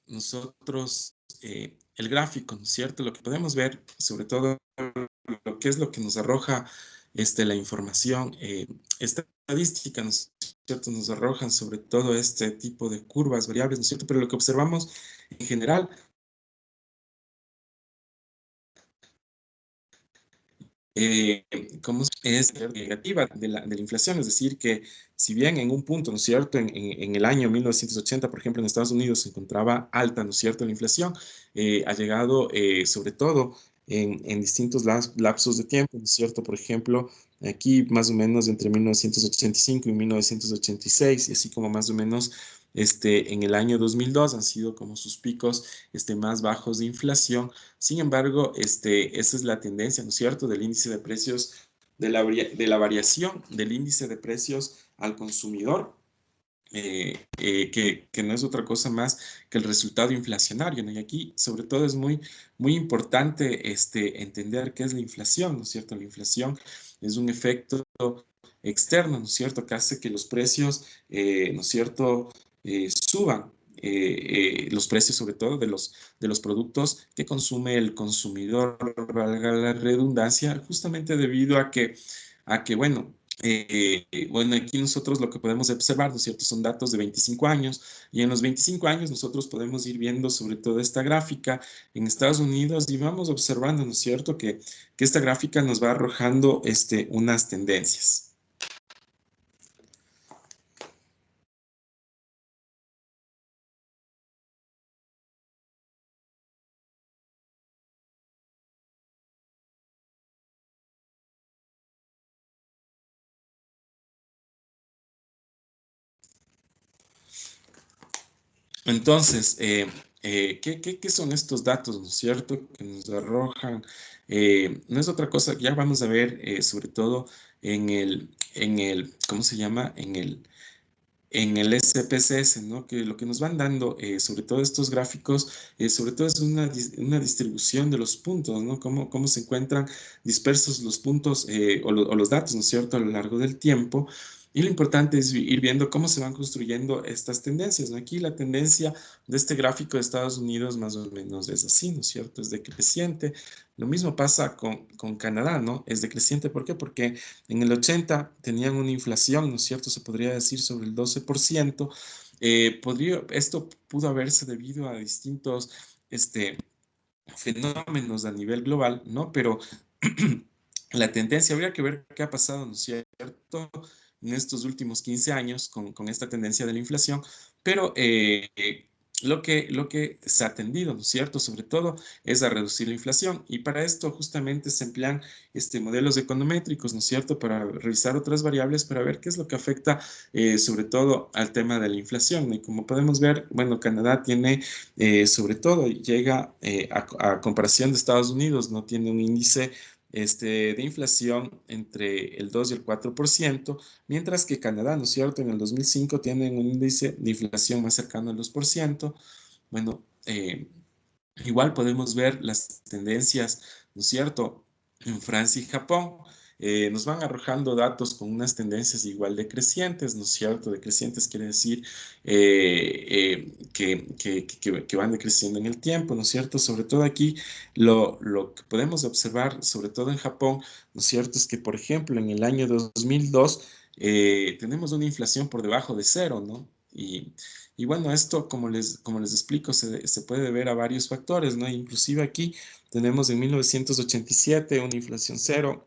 nosotros el gráfico, ¿no es cierto? Lo que podemos ver, sobre todo lo que es lo que nos arroja la información estadística, ¿no es cierto? Nos arrojan sobre todo este tipo de curvas, variables, ¿no es cierto? Pero lo que observamos en general ¿cómo es negativa de la inflación? Es decir, que si bien en un punto, ¿no es cierto?, en el año 1980, por ejemplo, en Estados Unidos se encontraba alta, ¿no es cierto?, la inflación, ha llegado sobre todo en distintos lapsos de tiempo, ¿no es cierto? Por ejemplo, aquí más o menos entre 1985 y 1986, y así como más o menos en el año 2002 han sido como sus picos más bajos de inflación. Sin embargo, esa es la tendencia, ¿no es cierto?, del índice de precios, de la variación del índice de precios al consumidor, que no es otra cosa más que el resultado inflacionario, ¿no? Y aquí, sobre todo, es muy importante entender qué es la inflación, ¿no es cierto? La inflación es un efecto externo, ¿no es cierto?, que hace que los precios, ¿no es cierto?, suban. Los precios sobre todo de los productos que consume el consumidor, valga la redundancia, justamente debido bueno, bueno, aquí nosotros lo que podemos observar, ¿no es cierto?, son datos de 25 años, y en los 25 años nosotros podemos ir viendo sobre todo esta gráfica en Estados Unidos y vamos observando, ¿no es cierto?, que esta gráfica nos va arrojando unas tendencias. Entonces, ¿qué son estos datos, no es cierto? Que nos arrojan, no es otra cosa, ya vamos a ver sobre todo ¿cómo se llama? En el SPSS, ¿no? Que lo que nos van dando, sobre todo estos gráficos, sobre todo es una distribución de los puntos, ¿no? Cómo se encuentran dispersos los puntos o los datos, ¿no es cierto?, a lo largo del tiempo. Y lo importante es ir viendo cómo se van construyendo estas tendencias, ¿no? Aquí la tendencia de este gráfico de Estados Unidos más o menos es así, ¿no es cierto? Es decreciente. Lo mismo pasa con Canadá, ¿no? Es decreciente. ¿Por qué? Porque en el 80 tenían una inflación, ¿no es cierto? Se podría decir sobre el 12%. Esto pudo haberse debido a distintos fenómenos a nivel global, ¿no? Pero la tendencia, habría que ver qué ha pasado, ¿no es cierto?, en estos últimos 15 años con esta tendencia de la inflación, pero lo que se ha tendido, ¿no es cierto?, sobre todo es a reducir la inflación, y para esto justamente se emplean modelos econométricos, ¿no es cierto?, para revisar otras variables, para ver qué es lo que afecta sobre todo al tema de la inflación. Y como podemos ver, bueno, Canadá tiene sobre todo, llega a comparación de Estados Unidos, no tiene un índice de inflación entre el 2 y el 4%, mientras que Canadá, ¿no es cierto?, en el 2005 tienen un índice de inflación más cercano al 2%. Bueno, igual podemos ver las tendencias, ¿no es cierto?, en Francia y Japón. Nos van arrojando datos con unas tendencias igual decrecientes, ¿no es cierto? Decrecientes quiere decir que van decreciendo en el tiempo, ¿no es cierto? Sobre todo aquí lo que podemos observar, sobre todo en Japón, ¿no es cierto?, es que, por ejemplo, en el año 2002 tenemos una inflación por debajo de cero, ¿no? Y bueno, esto, como les explico, se puede ver a varios factores, ¿no? Inclusive aquí tenemos en 1987 una inflación cero,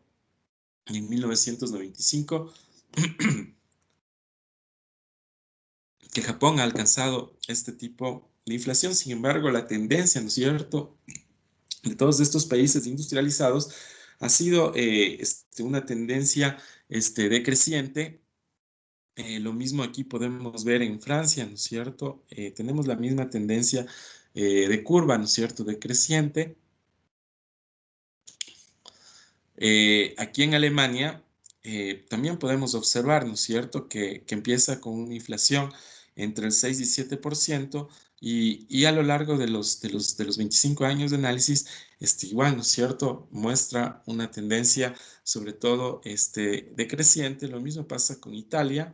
y en 1995 que Japón ha alcanzado este tipo de inflación. Sin embargo, la tendencia, ¿no es cierto?, de todos estos países industrializados ha sido una tendencia decreciente. Lo mismo aquí podemos ver en Francia, ¿no es cierto? Tenemos la misma tendencia de curva, ¿no es cierto?, decreciente. Aquí en Alemania también podemos observar, ¿no es cierto?, que empieza con una inflación entre el 6 y 7%, y a lo largo de los 25 años de análisis, igual, ¿no es cierto?, muestra una tendencia sobre todo decreciente. Lo mismo pasa con Italia.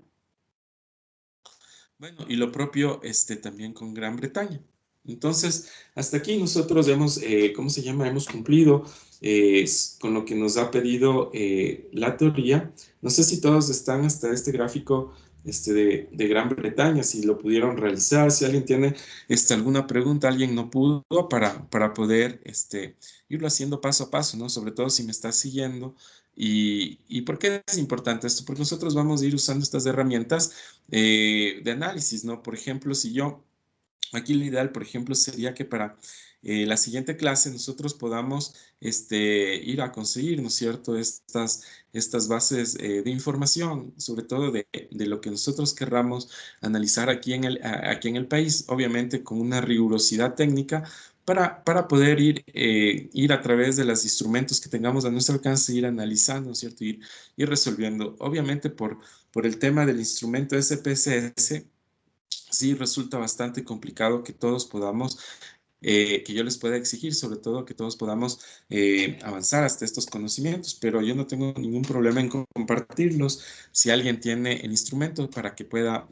Bueno, y lo propio también con Gran Bretaña. Entonces, hasta aquí nosotros hemos, ¿cómo se llama? Hemos cumplido con lo que nos ha pedido la teoría. No sé si todos están hasta este gráfico de Gran Bretaña, si lo pudieron realizar, si alguien tiene alguna pregunta, alguien no pudo, para poder irlo haciendo paso a paso, ¿no? Sobre todo si me está siguiendo. ¿Y por qué es importante esto? Porque nosotros vamos a ir usando estas herramientas de análisis, ¿no? Por ejemplo, aquí lo ideal, por ejemplo, sería que para la siguiente clase nosotros podamos ir a conseguir, ¿no es cierto?, estas bases de información, sobre todo de lo que nosotros querramos analizar aquí en el país, obviamente con una rigurosidad técnica, para poder ir a través de los instrumentos que tengamos a nuestro alcance, ir analizando, ¿no es cierto?, ir resolviendo. Obviamente por el tema del instrumento SPSS, sí resulta bastante complicado que todos podamos, que yo les pueda exigir, sobre todo que todos podamos avanzar hasta estos conocimientos, pero yo no tengo ningún problema en compartirlos si alguien tiene el instrumento para que pueda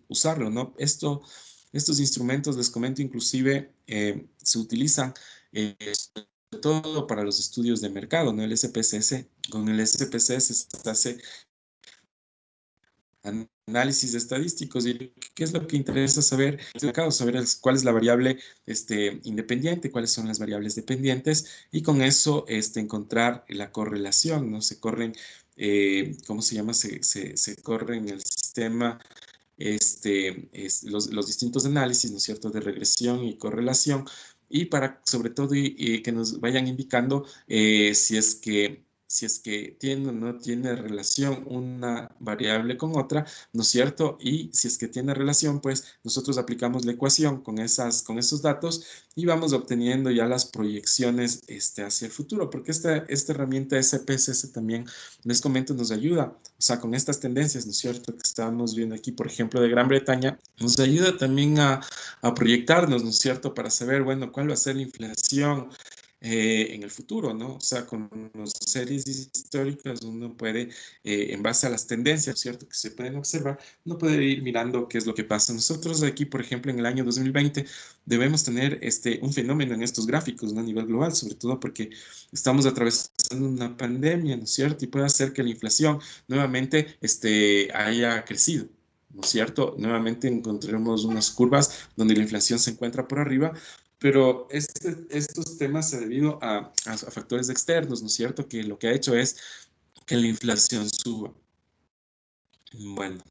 usarlo, ¿no? Estos instrumentos, les comento, inclusive se utilizan sobre todo para los estudios de mercado, ¿no? El SPSS, con el SPSS se hace análisis estadísticos. ¿Y qué es lo que interesa saber? Saber cuál es la variable independiente, cuáles son las variables dependientes, y con eso encontrar la correlación, ¿no? Se corren, ¿cómo se llama? Se corren el sistema, los distintos análisis, ¿no es cierto?, de regresión y correlación, y para, sobre todo, que nos vayan indicando si si es que tiene o no tiene relación una variable con otra, ¿no es cierto? Y si es que tiene relación, pues nosotros aplicamos la ecuación con esos datos y vamos obteniendo ya las proyecciones hacia el futuro, porque esta herramienta SPSS también, les comento, nos ayuda, o sea, con estas tendencias, ¿no es cierto?, que estamos viendo aquí, por ejemplo, de Gran Bretaña, nos ayuda también a proyectarnos, ¿no es cierto?, para saber, bueno, cuál va a ser la inflación en el futuro, ¿no? O sea, con las series históricas uno puede, en base a las tendencias, ¿cierto?, que se pueden observar, uno puede ir mirando qué es lo que pasa. Nosotros aquí, por ejemplo, en el año 2020, debemos tener un fenómeno en estos gráficos, ¿no?, a nivel global, sobre todo porque estamos atravesando una pandemia, ¿no es cierto?, y puede hacer que la inflación nuevamente haya crecido, ¿no es cierto? Nuevamente encontremos unas curvas donde la inflación se encuentra por arriba, pero estos temas se debido a factores externos, ¿no es cierto?, que lo que ha hecho es que la inflación suba. Bueno,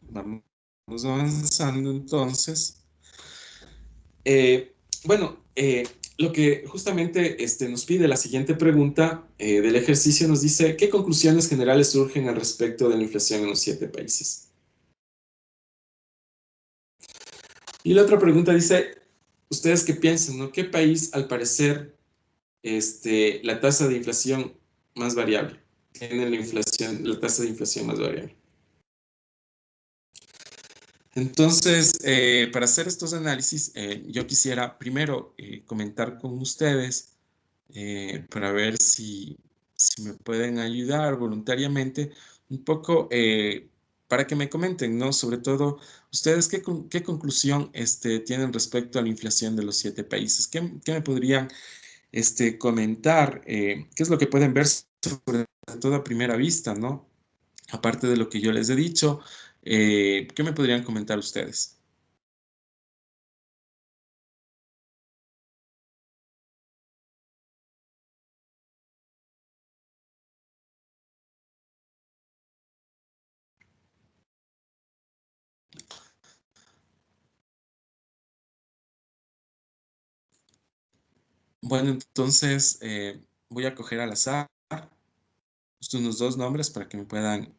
vamos avanzando entonces. Bueno, lo que justamente nos pide la siguiente pregunta del ejercicio nos dice, ¿qué conclusiones generales surgen al respecto de la inflación en los 7 países? Y la otra pregunta dice, ¿ustedes qué piensan, no? ¿Qué país, al parecer, la tasa de inflación más variable? Tiene la tasa de inflación más variable. Entonces, para hacer estos análisis, yo quisiera primero comentar con ustedes para ver si me pueden ayudar voluntariamente un poco para que me comenten, ¿no? Sobre todo, ustedes, ¿qué conclusión tienen respecto a la inflación de los 7 países? ¿Qué me podrían comentar? ¿Qué es lo que pueden ver sobre todo a primera vista, ¿no? Aparte de lo que yo les he dicho, ¿qué me podrían comentar ustedes? Bueno, entonces voy a coger al azar unos 2 nombres para que me puedan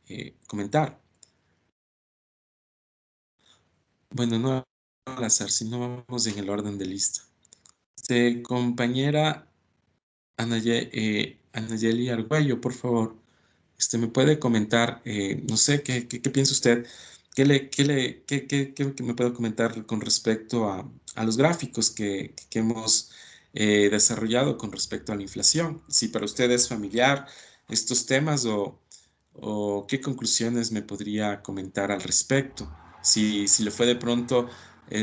comentar. Bueno, no al azar, sino vamos en el orden de lista. Compañera Anayeli Argüello, por favor, me puede comentar, no sé, ¿qué piensa usted? ¿Qué me puede comentar con respecto a los gráficos que hemos desarrollado con respecto a la inflación? Si para usted es familiar estos temas o qué conclusiones me podría comentar al respecto. Si le fue de pronto,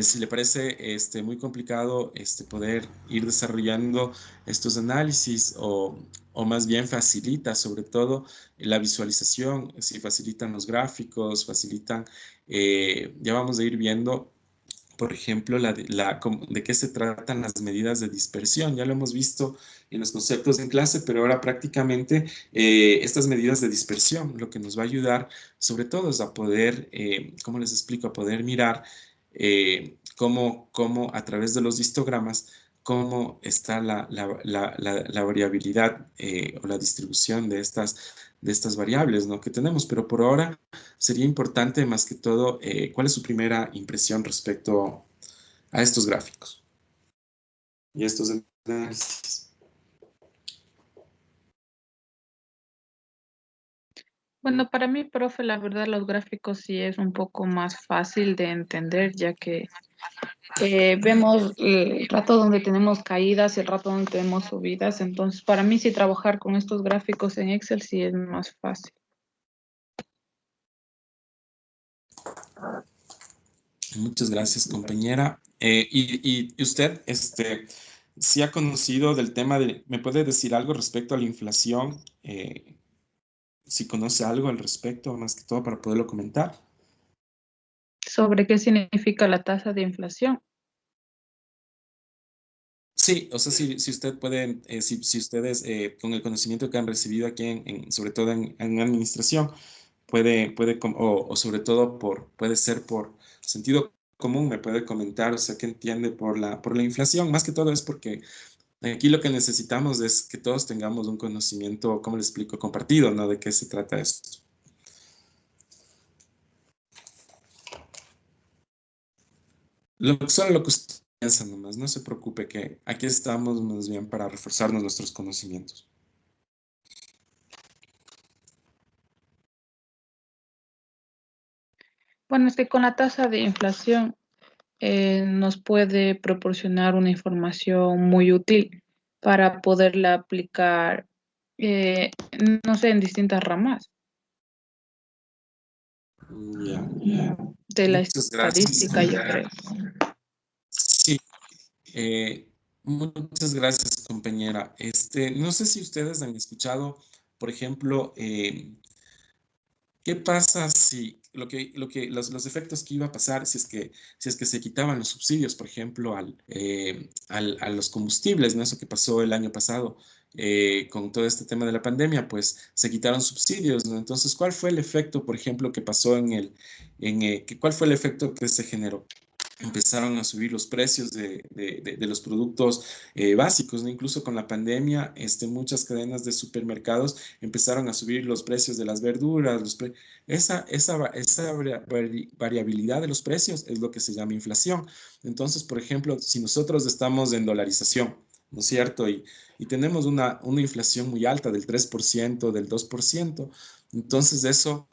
si le parece muy complicado poder ir desarrollando estos análisis o más bien facilita sobre todo la visualización, si facilitan los gráficos, facilitan, ya vamos a ir viendo, por ejemplo, de qué se tratan las medidas de dispersión. Ya lo hemos visto en los conceptos en clase, pero ahora prácticamente estas medidas de dispersión lo que nos va a ayudar sobre todo es a poder, ¿cómo les explico? A poder mirar cómo a través de los histogramas cómo está la variabilidad o la distribución de estas variables, ¿no?, que tenemos. Pero por ahora sería importante más que todo, ¿cuál es su primera impresión respecto a estos gráficos y estos análisis? Bueno, para mí, profe, la verdad, los gráficos sí es un poco más fácil de entender, ya que vemos el rato donde tenemos caídas y el rato donde tenemos subidas. Entonces, para mí sí trabajar con estos gráficos en Excel sí es más fácil. Muchas gracias, compañera. Y usted, ¿sí ha conocido del tema me puede decir algo respecto a la inflación? Si conoce algo al respecto, más que todo para poderlo comentar. ¿Sobre qué significa la tasa de inflación? Sí, o sea, si usted puede, si ustedes con el conocimiento que han recibido aquí, sobre todo en administración, o sobre todo puede ser por sentido común, me puede comentar, o sea, qué entiende por la inflación. Más que todo es porque Aquí lo que necesitamos es que todos tengamos un conocimiento, ¿cómo le explico? Compartido, ¿no? De qué se trata esto. Solo lo que usted piensa nomás, no se preocupe que aquí estamos más bien para reforzarnos nuestros conocimientos. Bueno, es que con la tasa de inflación nos puede proporcionar una información muy útil para poderla aplicar, no sé, en distintas ramas Ya. de la Muchas gracias. estadística, yo creo. Sí, muchas gracias, compañera. No sé si ustedes han escuchado, por ejemplo, ¿qué pasa si los efectos que iba a pasar si es que se quitaban los subsidios, por ejemplo, a los combustibles, ¿no? Eso que pasó el año pasado con todo este tema de la pandemia, pues se quitaron subsidios, ¿no? Entonces, ¿cuál fue el efecto, por ejemplo, que pasó cuál fue el efecto que se generó? Empezaron a subir los precios de los productos básicos, ¿no? Incluso con la pandemia, muchas cadenas de supermercados empezaron a subir los precios de las verduras. Esa variabilidad de los precios es lo que se llama inflación. Entonces, por ejemplo, si nosotros estamos en dolarización, ¿no es cierto? Y tenemos una inflación muy alta del 3%, del 2%, entonces eso,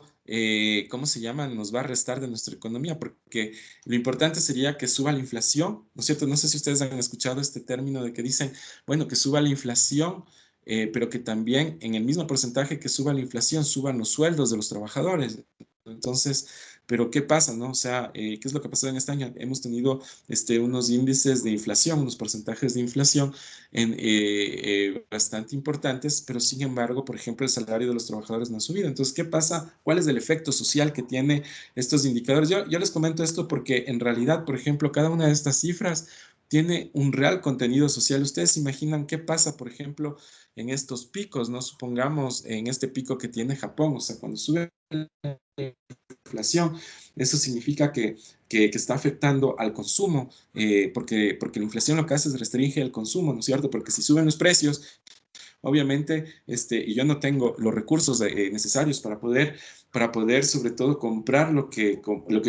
¿cómo se llama? Nos va a restar de nuestra economía, porque lo importante sería que suba la inflación, ¿no es cierto? No sé si ustedes han escuchado este término de que dicen, bueno, que suba la inflación, pero que también en el mismo porcentaje que suba la inflación, suban los sueldos de los trabajadores. Entonces, pero ¿qué pasa, no? O sea, ¿qué es lo que ha pasado en este año? Hemos tenido unos índices de inflación, unos porcentajes de inflación bastante importantes, pero sin embargo, por ejemplo, el salario de los trabajadores no ha subido. Entonces, ¿qué pasa? ¿Cuál es el efecto social que tiene estos indicadores? Yo les comento esto porque en realidad, por ejemplo, cada una de estas cifras tiene un real contenido social. Ustedes se imaginan qué pasa, por ejemplo, en estos picos, ¿no? Supongamos en este pico que tiene Japón, o sea, cuando sube la inflación, eso significa que está afectando al consumo, porque la inflación lo que hace es restringe el consumo, ¿no es cierto? Porque si suben los precios, obviamente, y yo no tengo los recursos necesarios para poder sobre todo comprar lo que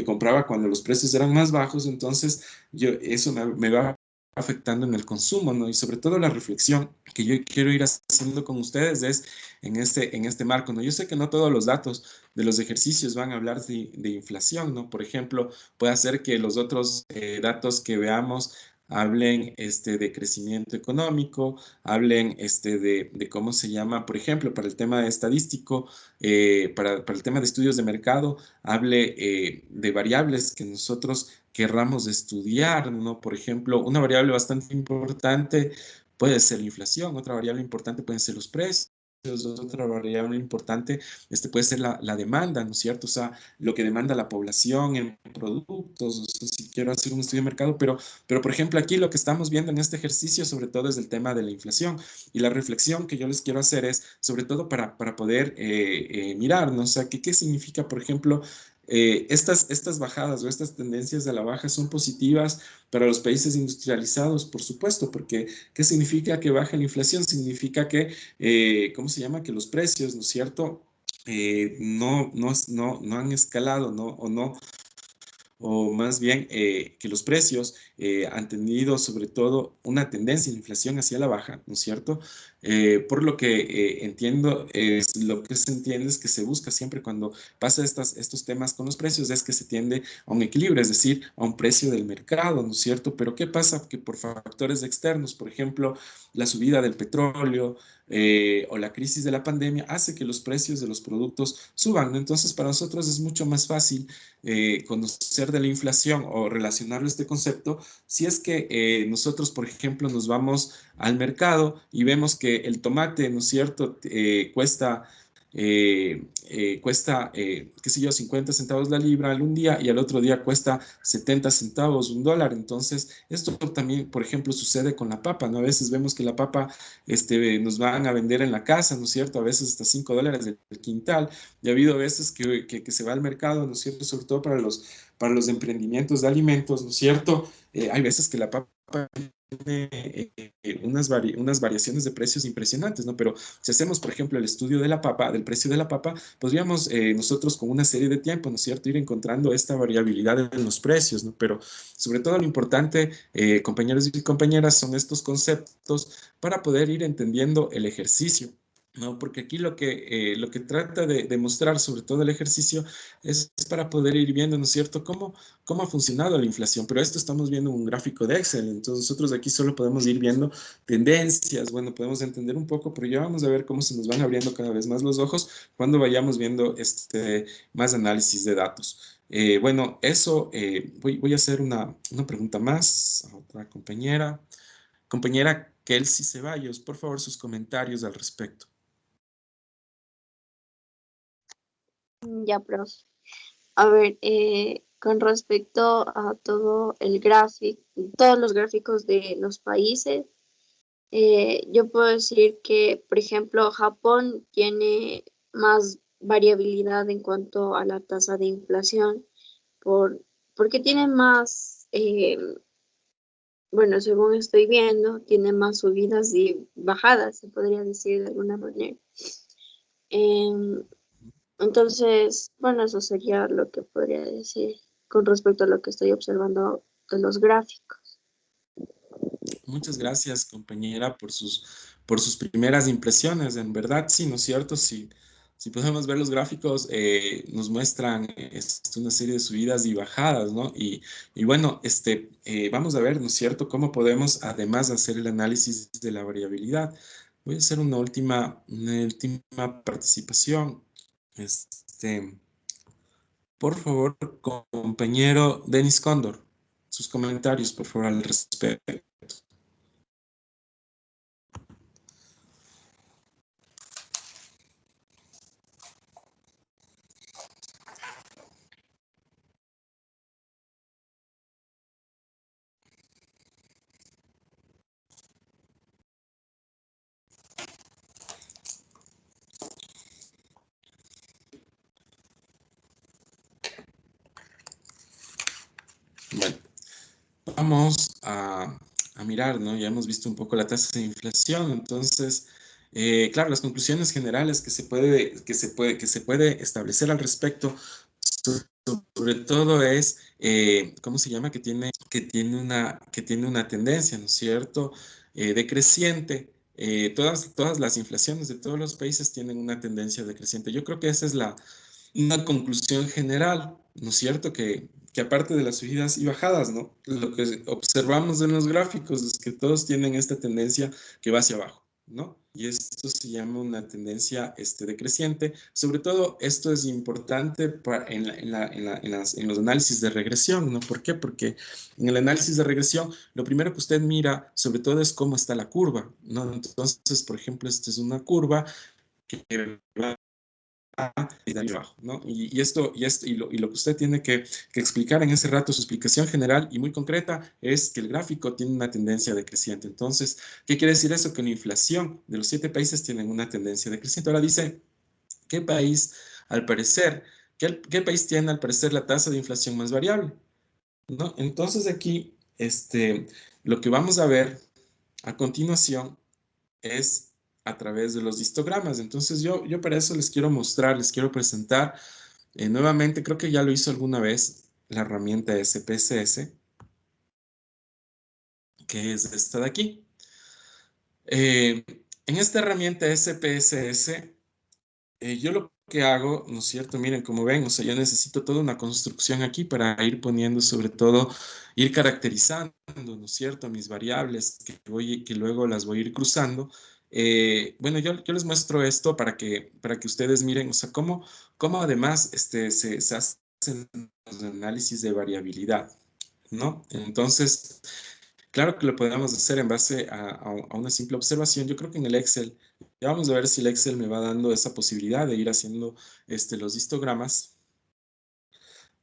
compraba cuando los precios eran más bajos, entonces eso me va afectando en el consumo, ¿no? Y sobre todo la reflexión que yo quiero ir haciendo con ustedes es en este marco, ¿no? Yo sé que no todos los datos de los ejercicios van a hablar de inflación, ¿no? Por ejemplo, puede ser que los otros datos que veamos hablen de crecimiento económico, hablen de cómo se llama, por ejemplo, para el tema estadístico, para el tema de estudios de mercado, hable de variables que nosotros querramos estudiar, ¿no? Por ejemplo, una variable bastante importante puede ser la inflación, otra variable importante pueden ser los precios, otra variable importante puede ser la demanda, ¿no es cierto? O sea, lo que demanda la población en productos, o sea, si quiero hacer un estudio de mercado, pero, por ejemplo, aquí lo que estamos viendo en este ejercicio, sobre todo, es el tema de la inflación. Y la reflexión que yo les quiero hacer es, sobre todo, para poder mirar, ¿no? O sea, ¿qué significa, por ejemplo, estas bajadas o estas tendencias a la baja son positivas para los países industrializados, por supuesto, porque ¿qué significa que baja la inflación? Significa que, ¿cómo se llama? Que los precios, ¿no es cierto? No han escalado, ¿no? O más bien que los precios han tenido sobre todo una tendencia de inflación hacia la baja, ¿no es cierto? Por lo que entiendo, lo que se entiende es que se busca siempre cuando pasa estos temas con los precios, es que se tiende a un equilibrio, es decir, a un precio del mercado, ¿no es cierto? Pero ¿qué pasa? Que por factores externos, por ejemplo, la subida del petróleo, o la crisis de la pandemia hace que los precios de los productos suban, ¿no? Entonces, para nosotros es mucho más fácil conocer de la inflación o relacionarlo a este concepto si es que nosotros, por ejemplo, nos vamos al mercado y vemos que el tomate, ¿no es cierto?, cuesta, qué sé yo, 50 centavos la libra un día y al otro día cuesta 70 centavos, $1. Entonces, esto también, por ejemplo, sucede con la papa, ¿no? A veces vemos que la papa nos van a vender en la casa, ¿no es cierto? A veces hasta $5 del quintal. Y ha habido veces que se va al mercado, ¿no es cierto? Sobre todo para los emprendimientos de alimentos, ¿no es cierto? Hay veces que la papa unas variaciones de precios impresionantes, ¿no? Pero si hacemos, por ejemplo, el estudio de la papa, del precio de la papa, podríamos nosotros con una serie de tiempo, ¿no es cierto?, ir encontrando esta variabilidad en los precios, ¿no? Pero sobre todo lo importante, compañeros y compañeras, son estos conceptos para poder ir entendiendo el ejercicio, ¿no? Porque aquí lo que trata de mostrar, sobre todo el ejercicio, es para poder ir viendo, ¿no es cierto?, cómo ha funcionado la inflación. Pero esto estamos viendo en un gráfico de Excel, entonces nosotros aquí solo podemos ir viendo tendencias, bueno, podemos entender un poco, pero ya vamos a ver cómo se nos van abriendo cada vez más los ojos cuando vayamos viendo más análisis de datos. Bueno, eso, voy a hacer una pregunta más a otra compañera. Compañera Kelsey Ceballos, por favor, sus comentarios al respecto. Ya, profe. A ver, con respecto a todo el gráfico, todos los gráficos de los países, yo puedo decir que, por ejemplo, Japón tiene más variabilidad en cuanto a la tasa de inflación, porque tiene más, bueno, según estoy viendo, tiene más subidas y bajadas, se podría decir de alguna manera. Entonces, bueno, eso sería lo que podría decir con respecto a lo que estoy observando de los gráficos. Muchas gracias, compañera, por sus primeras impresiones. En verdad, sí, ¿no es cierto? Si podemos ver los gráficos, nos muestran una serie de subidas y bajadas, ¿no? Y bueno, vamos a ver, ¿no es cierto?, cómo podemos, además de hacer el análisis de la variabilidad. Voy a hacer una última participación. Por favor, compañero Denis Cóndor, sus comentarios, por favor, al respecto. Bueno, vamos a mirar, ¿no? Ya hemos visto un poco la tasa de inflación, entonces, claro, las conclusiones generales que se puede establecer al respecto, sobre todo es, ¿cómo se llama? Que tiene una tendencia, ¿no es cierto?, decreciente. Todas las inflaciones de todos los países tienen una tendencia decreciente. Yo creo que esa es una conclusión general, ¿no es cierto? Que aparte de las subidas y bajadas, ¿no? Lo que observamos en los gráficos es que todos tienen esta tendencia que va hacia abajo, ¿no? Y esto se llama una tendencia decreciente. Sobre todo, esto es importante en los análisis de regresión, ¿no? ¿Por qué? Porque en el análisis de regresión, lo primero que usted mira, sobre todo, es cómo está la curva, ¿no? Entonces, por ejemplo, esta es una curva que va de abajo, ¿no? Y lo que usted tiene que explicar en ese rato, su explicación general y muy concreta, es que el gráfico tiene una tendencia decreciente. Entonces, ¿qué quiere decir eso? Que la inflación de los 7 países tienen una tendencia decreciente. Ahora dice, ¿qué país, al parecer, qué país tiene al parecer la tasa de inflación más variable? ¿No? Entonces aquí, lo que vamos a ver a continuación es a través de los histogramas. Entonces yo para eso les quiero mostrar, les quiero presentar nuevamente, creo que ya lo hizo alguna vez la herramienta SPSS, que es esta de aquí. En esta herramienta SPSS, yo lo que hago, ¿no es cierto? Miren, como ven, o sea, yo necesito toda una construcción aquí para ir poniendo, sobre todo, ir caracterizando, ¿no es cierto?, mis variables que luego las voy a ir cruzando. Bueno, yo les muestro esto para que ustedes miren, o sea, cómo además se hacen los análisis de variabilidad, ¿no? Entonces, claro que lo podemos hacer en base a una simple observación. Yo creo que en el Excel, ya vamos a ver si el Excel me va dando esa posibilidad de ir haciendo los histogramas.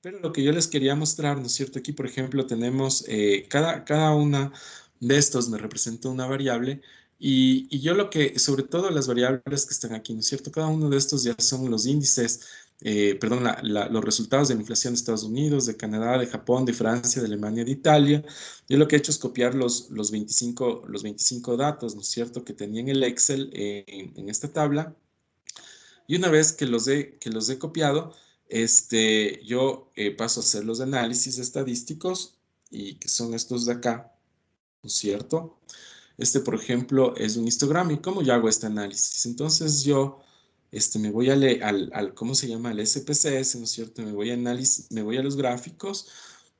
Pero lo que yo les quería mostrar, ¿no es cierto? Aquí, por ejemplo, tenemos cada una de estos me representa una variable y yo sobre todo las variables que están aquí, ¿no es cierto? Cada uno de estos ya son los índices perdón, los resultados de la inflación de Estados Unidos, de Canadá, de Japón, de Francia, de Alemania, de Italia. Yo lo que he hecho es copiar los 25 datos, ¿no es cierto?, que tenía en el Excel en esta tabla. Y una vez que los he copiado, yo paso a hacer los análisis estadísticos, y que son estos de acá, ¿no es cierto? Por ejemplo, es un histograma. ¿Y cómo yo hago este análisis? Entonces yo me voy ¿cómo se llama? Al SPSS, ¿no es cierto? Me voy a los gráficos,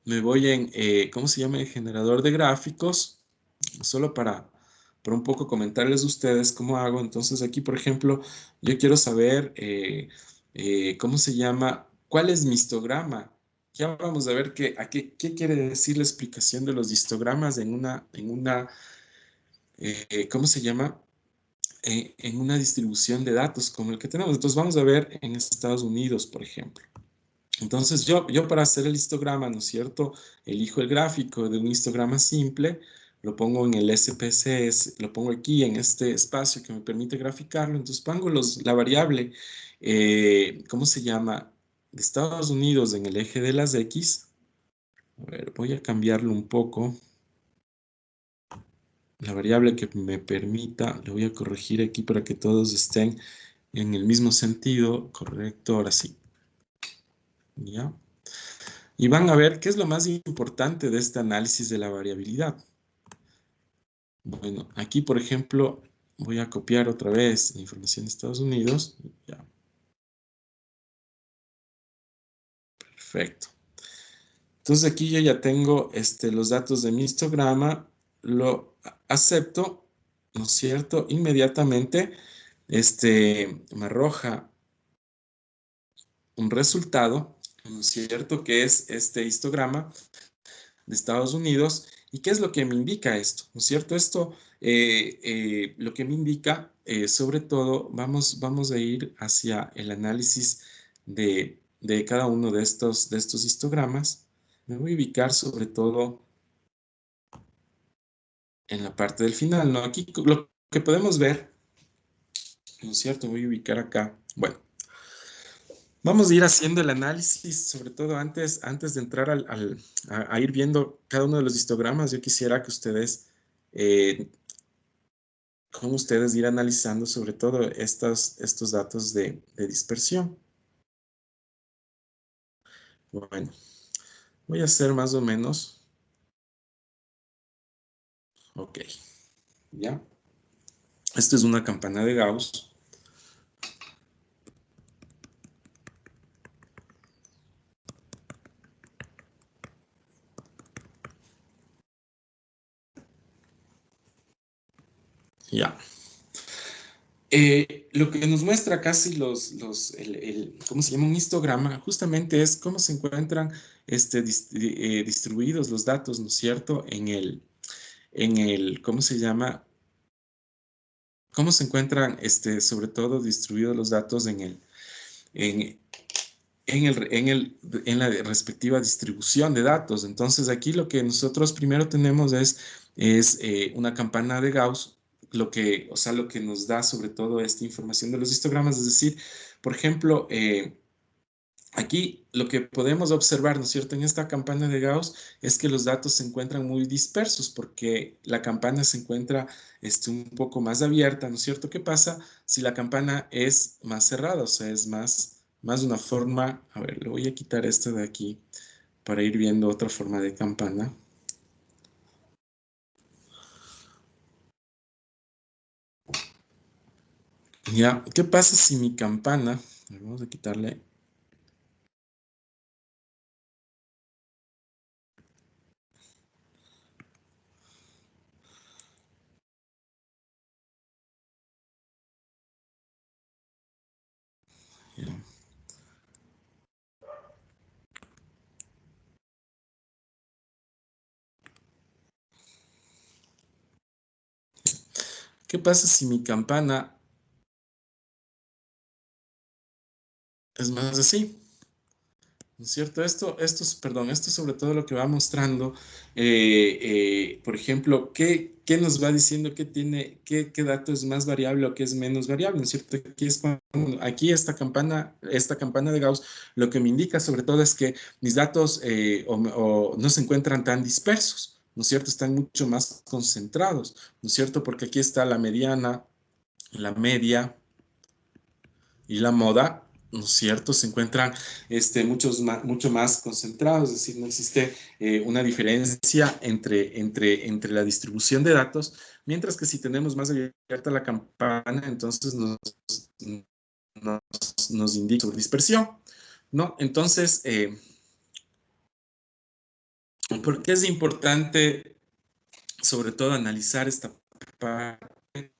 me voy ¿cómo se llama? El generador de gráficos, solo para un poco comentarles a ustedes cómo hago. Entonces aquí, por ejemplo, yo quiero saber, ¿cómo se llama? ¿Cuál es mi histograma? Ya vamos a ver qué quiere decir la explicación de los histogramas en una ¿cómo se llama? En una distribución de datos como el que tenemos. Entonces vamos a ver en Estados Unidos, por ejemplo. Entonces yo para hacer el histograma, ¿no es cierto?, elijo el gráfico de un histograma simple, lo pongo en el SPSS, lo pongo aquí en este espacio que me permite graficarlo. Entonces pongo la variable, ¿cómo se llama?, de Estados Unidos en el eje de las X. A ver, voy a cambiarlo un poco. La variable que me permita, le voy a corregir aquí para que todos estén en el mismo sentido. Correcto, ahora sí. ¿Ya? Y van a ver qué es lo más importante de este análisis de la variabilidad. Bueno, aquí, por ejemplo, voy a copiar otra vez información de Estados Unidos. Ya. Perfecto. Entonces aquí yo ya tengo los datos de mi histograma, lo acepto, ¿no es cierto? Inmediatamente me arroja un resultado, ¿no es cierto?, que es este histograma de Estados Unidos. ¿Y qué es lo que me indica esto? ¿No es cierto? Esto, lo que me indica, sobre todo, vamos a ir hacia el análisis de cada uno de estos histogramas. Me voy a ubicar sobre todo en la parte del final, ¿no? Aquí lo que podemos ver, ¿no es cierto? Voy a ubicar acá. Bueno, vamos a ir haciendo el análisis, sobre todo antes de entrar a ir viendo cada uno de los histogramas. Yo quisiera que ustedes, con ustedes, ir analizando sobre todo estos datos de dispersión. Bueno, voy a hacer más o menos. Ok, ¿ya? Esto es una campana de Gauss. Ya. Lo que nos muestra casi ¿cómo se llama? Un histograma, justamente es cómo se encuentran distribuidos los datos, ¿no es cierto? ¿Cómo se llama? ¿Cómo se encuentran, sobre todo, distribuidos los datos en la respectiva distribución de datos? Entonces, aquí lo que nosotros primero tenemos es una campana de Gauss, lo que nos da sobre todo esta información de los histogramas. Es decir, por ejemplo, aquí lo que podemos observar, ¿no es cierto?, en esta campana de Gauss es que los datos se encuentran muy dispersos porque la campana se encuentra un poco más abierta, ¿no es cierto? ¿Qué pasa si la campana es más cerrada? O sea, es más de una forma. A ver, le voy a quitar esto de aquí para ir viendo otra forma de campana. Ya, ¿qué pasa si mi campana, vamos a quitarle, ya. ¿Qué pasa si mi campana es más así? ¿no es cierto? Esto sobre todo lo que va mostrando, por ejemplo, qué nos va diciendo, qué dato es más variable o qué es menos variable, ¿no es cierto? Aquí esta campana de Gauss lo que me indica sobre todo es que mis datos o no se encuentran tan dispersos, ¿no es cierto? Están mucho más concentrados, ¿no es cierto? Porque aquí está la mediana, la media y la moda, ¿no es cierto? Se encuentran mucho más concentrados, es decir, no existe una diferencia entre la distribución de datos, mientras que si tenemos más abierta la campana, entonces nos indica sobre dispersión, ¿no? Entonces, ¿por qué es importante, sobre todo, analizar esta parte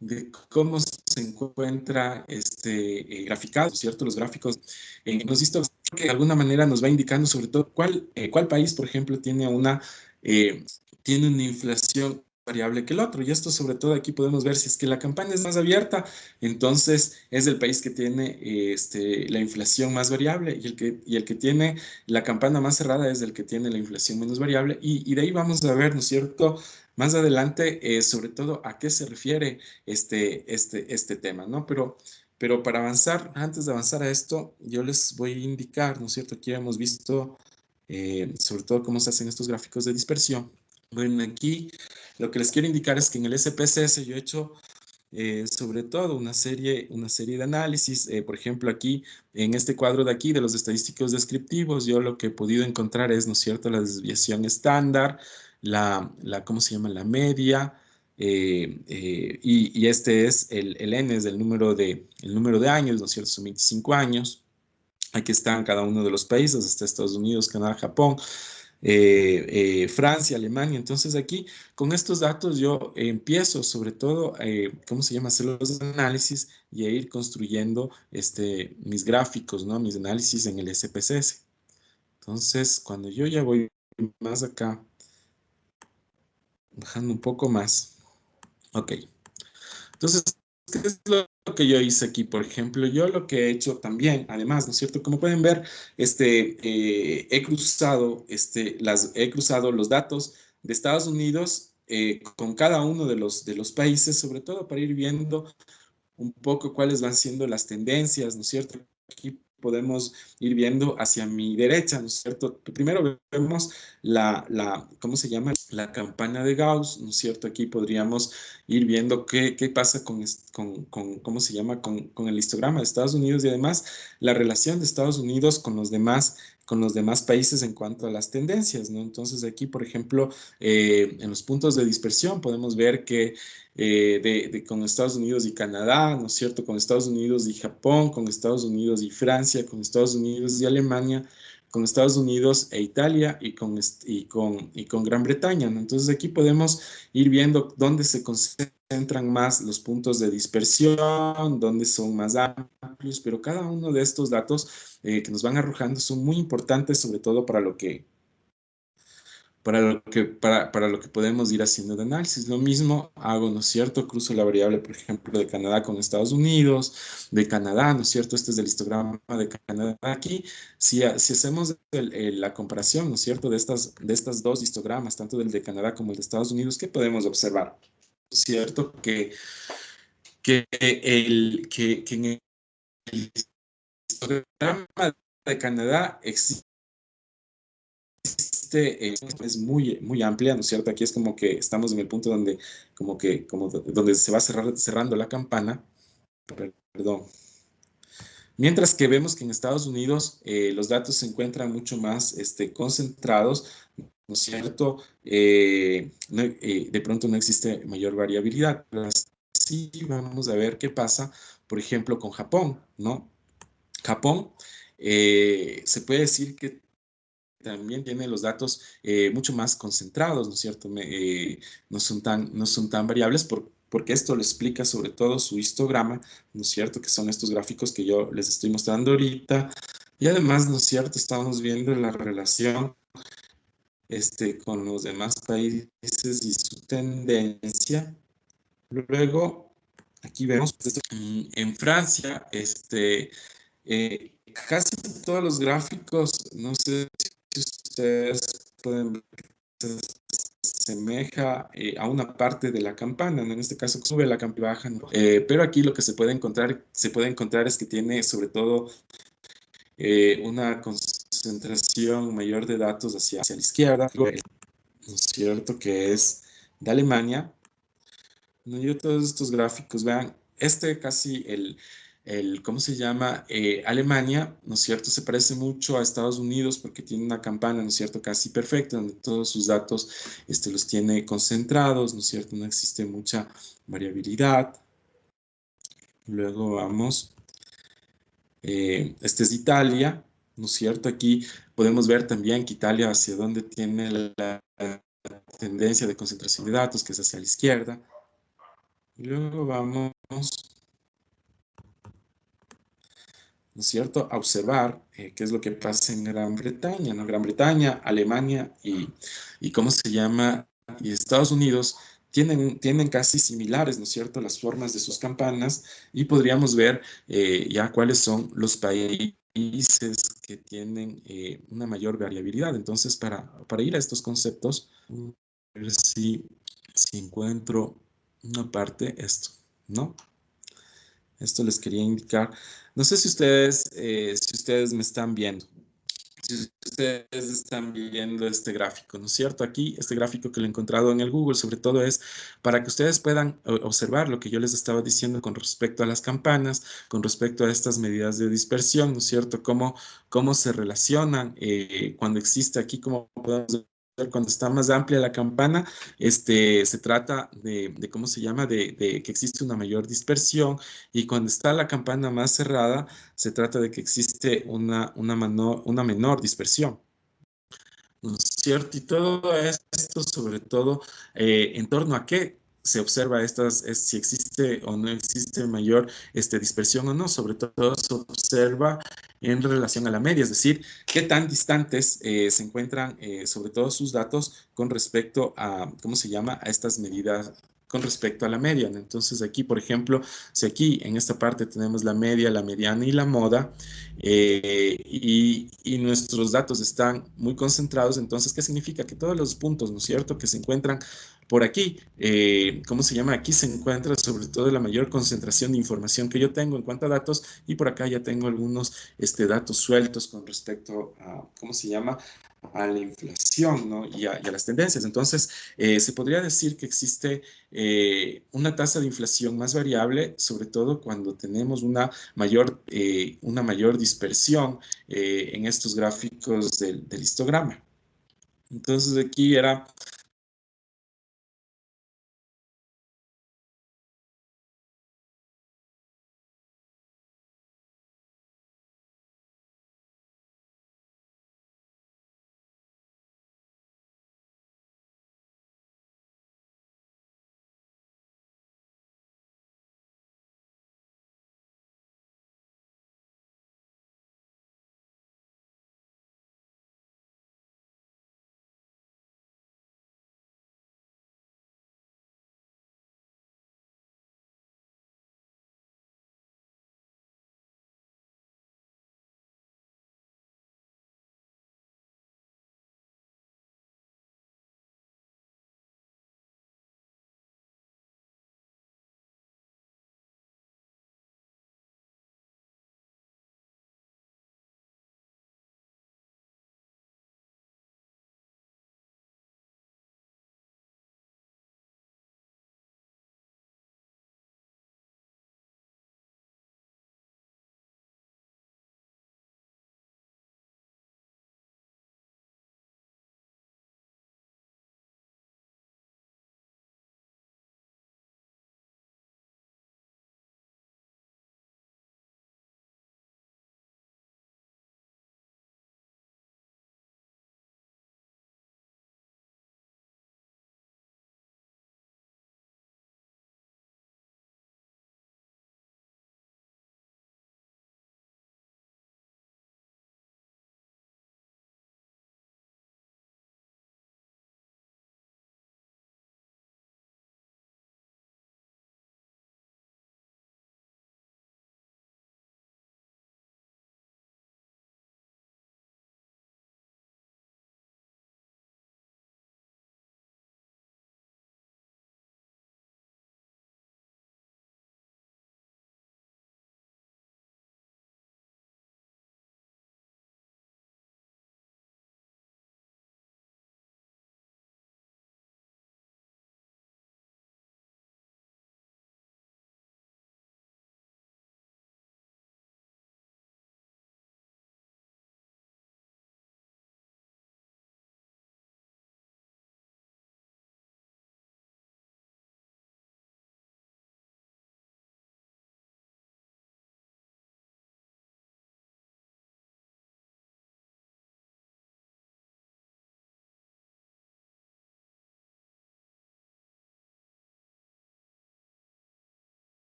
de cómo se encuentra graficado, ¿cierto? Los gráficos hemos visto que de alguna manera nos va indicando sobre todo cuál país, por ejemplo, tiene una inflación variable que el otro. Y esto sobre todo aquí podemos ver si es que la campana es más abierta, entonces es el país que tiene la inflación más variable y el que tiene la campana más cerrada es el que tiene la inflación menos variable. Y de ahí vamos a ver, ¿no es cierto? Más adelante, sobre todo, a qué se refiere este tema, ¿no? Pero para avanzar, antes de avanzar a esto, yo les voy a indicar, ¿no es cierto? Aquí hemos visto sobre todo cómo se hacen estos gráficos de dispersión. Bueno, aquí lo que les quiero indicar es que en el SPSS yo he hecho sobre todo una serie de análisis. Por ejemplo, aquí en este cuadro de aquí de los estadísticos descriptivos, yo lo que he podido encontrar es, ¿no es cierto?, la desviación estándar, ¿cómo se llama?, la media, y este es el N, es el número de años, ¿no es cierto?, son 25 años. Aquí están cada uno de los países, está Estados Unidos, Canadá, Japón, Francia, Alemania. Entonces aquí, con estos datos yo empiezo sobre todo, ¿cómo se llama?, hacer los análisis y a ir construyendo mis gráficos, ¿no?, mis análisis en el SPSS. Entonces, cuando yo ya voy más acá, bajando un poco más. Ok. Entonces, ¿qué es lo que yo hice aquí? Por ejemplo, yo lo que he hecho también, además, ¿no es cierto? Como pueden ver, he cruzado los datos de Estados Unidos con cada uno de los países, sobre todo para ir viendo un poco cuáles van siendo las tendencias, ¿no es cierto? Aquí podemos ir viendo hacia mi derecha, ¿no es cierto? Primero vemos ¿cómo se llama? La campana de Gauss, ¿no es cierto? Aquí podríamos ir viendo qué pasa con ¿cómo se llama? Con el histograma de Estados Unidos y además la relación de Estados Unidos con los demás países en cuanto a las tendencias, ¿no? Entonces aquí, por ejemplo, en los puntos de dispersión podemos ver que con Estados Unidos y Canadá, ¿no es cierto? Con Estados Unidos y Japón, con Estados Unidos y Francia, con Estados Unidos y Alemania, con Estados Unidos e Italia y con Gran Bretaña, ¿no? Entonces aquí podemos ir viendo dónde se concentran más los puntos de dispersión, dónde son más amplios, pero cada uno de estos datos que nos van arrojando son muy importantes, sobre todo para lo que podemos ir haciendo de análisis. Lo mismo hago, ¿no es cierto? Cruzo la variable, por ejemplo, de Canadá con Estados Unidos, de Canadá, ¿no es cierto? Este es el histograma de Canadá. Aquí, si hacemos la comparación, ¿no es cierto?, de estas dos histogramas, tanto del de Canadá como el de Estados Unidos, ¿qué podemos observar? ¿No es cierto? Que en el histograma de Canadá existe es muy amplia, ¿no es cierto? Aquí es como que estamos en el punto donde, donde se va cerrando la campana, perdón. Mientras que vemos que en Estados Unidos los datos se encuentran mucho más concentrados, ¿no es cierto? De pronto no existe mayor variabilidad, pero así vamos a ver qué pasa, por ejemplo, con Japón, ¿no? Japón se puede decir que también tiene los datos mucho más concentrados, ¿no es cierto? No son tan variables porque esto lo explica sobre todo su histograma, ¿no es cierto? Que son estos gráficos que yo les estoy mostrando ahorita. Y además, ¿no es cierto? Estamos viendo la relación con los demás países y su tendencia. Luego, aquí vemos en Francia, casi todos los gráficos, no sé si ustedes pueden ver que se asemeja a una parte de la campana, ¿no? En este caso sube la campana y baja, ¿no? Pero aquí lo que se puede encontrar es que tiene sobre todo una concentración mayor de datos hacia la izquierda, ¿no es cierto? Que es de Alemania. No, yo todos estos gráficos, vean, este casi ¿cómo se llama? Alemania, ¿no es cierto? Se parece mucho a Estados Unidos porque tiene una campana, ¿no es cierto? Casi perfecta, donde todos sus datos los tiene concentrados, ¿no es cierto? No existe mucha variabilidad. Luego vamos, este es Italia, ¿no es cierto? Aquí podemos ver también que Italia hacia dónde tiene la tendencia de concentración de datos, que es hacia la izquierda. Y luego vamos, ¿no es cierto?, a observar qué es lo que pasa en Gran Bretaña, ¿no? Gran Bretaña, Alemania y ¿cómo se llama? Y Estados Unidos tienen casi similares, ¿no es cierto?, las formas de sus campanas y podríamos ver ya cuáles son los países que tienen una mayor variabilidad. Entonces, para ir a estos conceptos, a ver si encuentro una parte, esto, ¿no? Esto les quería indicar. No sé si ustedes me están viendo. Si ustedes están viendo este gráfico, ¿no es cierto? Aquí, este gráfico que lo he encontrado en el Google, sobre todo es para que ustedes puedan observar lo que yo les estaba diciendo con respecto a las campanas, con respecto a estas medidas de dispersión, ¿no es cierto? Cómo se relacionan cuando existe aquí, como podemos ver, cuando está más amplia la campana, se trata ¿cómo se llama? De que existe una mayor dispersión y cuando está la campana más cerrada, se trata de que existe una menor dispersión, ¿no es cierto? Y todo esto, sobre todo, en torno a qué se observa si existe o no existe mayor dispersión o no, sobre todo se observa en relación a la media, es decir, qué tan distantes se encuentran, sobre todo sus datos, con respecto a, ¿cómo se llama?, a estas medidas con respecto a la media, ¿no? Entonces aquí, por ejemplo, si aquí en esta parte tenemos la media, la mediana y la moda, y nuestros datos están muy concentrados, entonces, ¿qué significa? Que todos los puntos, ¿no es cierto?, que se encuentran por aquí, ¿cómo se llama? Aquí se encuentra sobre todo la mayor concentración de información que yo tengo en cuanto a datos y por acá ya tengo algunos datos sueltos con respecto a, ¿cómo se llama?, a la inflación, ¿no? Y a las tendencias. Entonces, se podría decir que existe una tasa de inflación más variable, sobre todo cuando tenemos una mayor dispersión en estos gráficos del histograma. Entonces, aquí era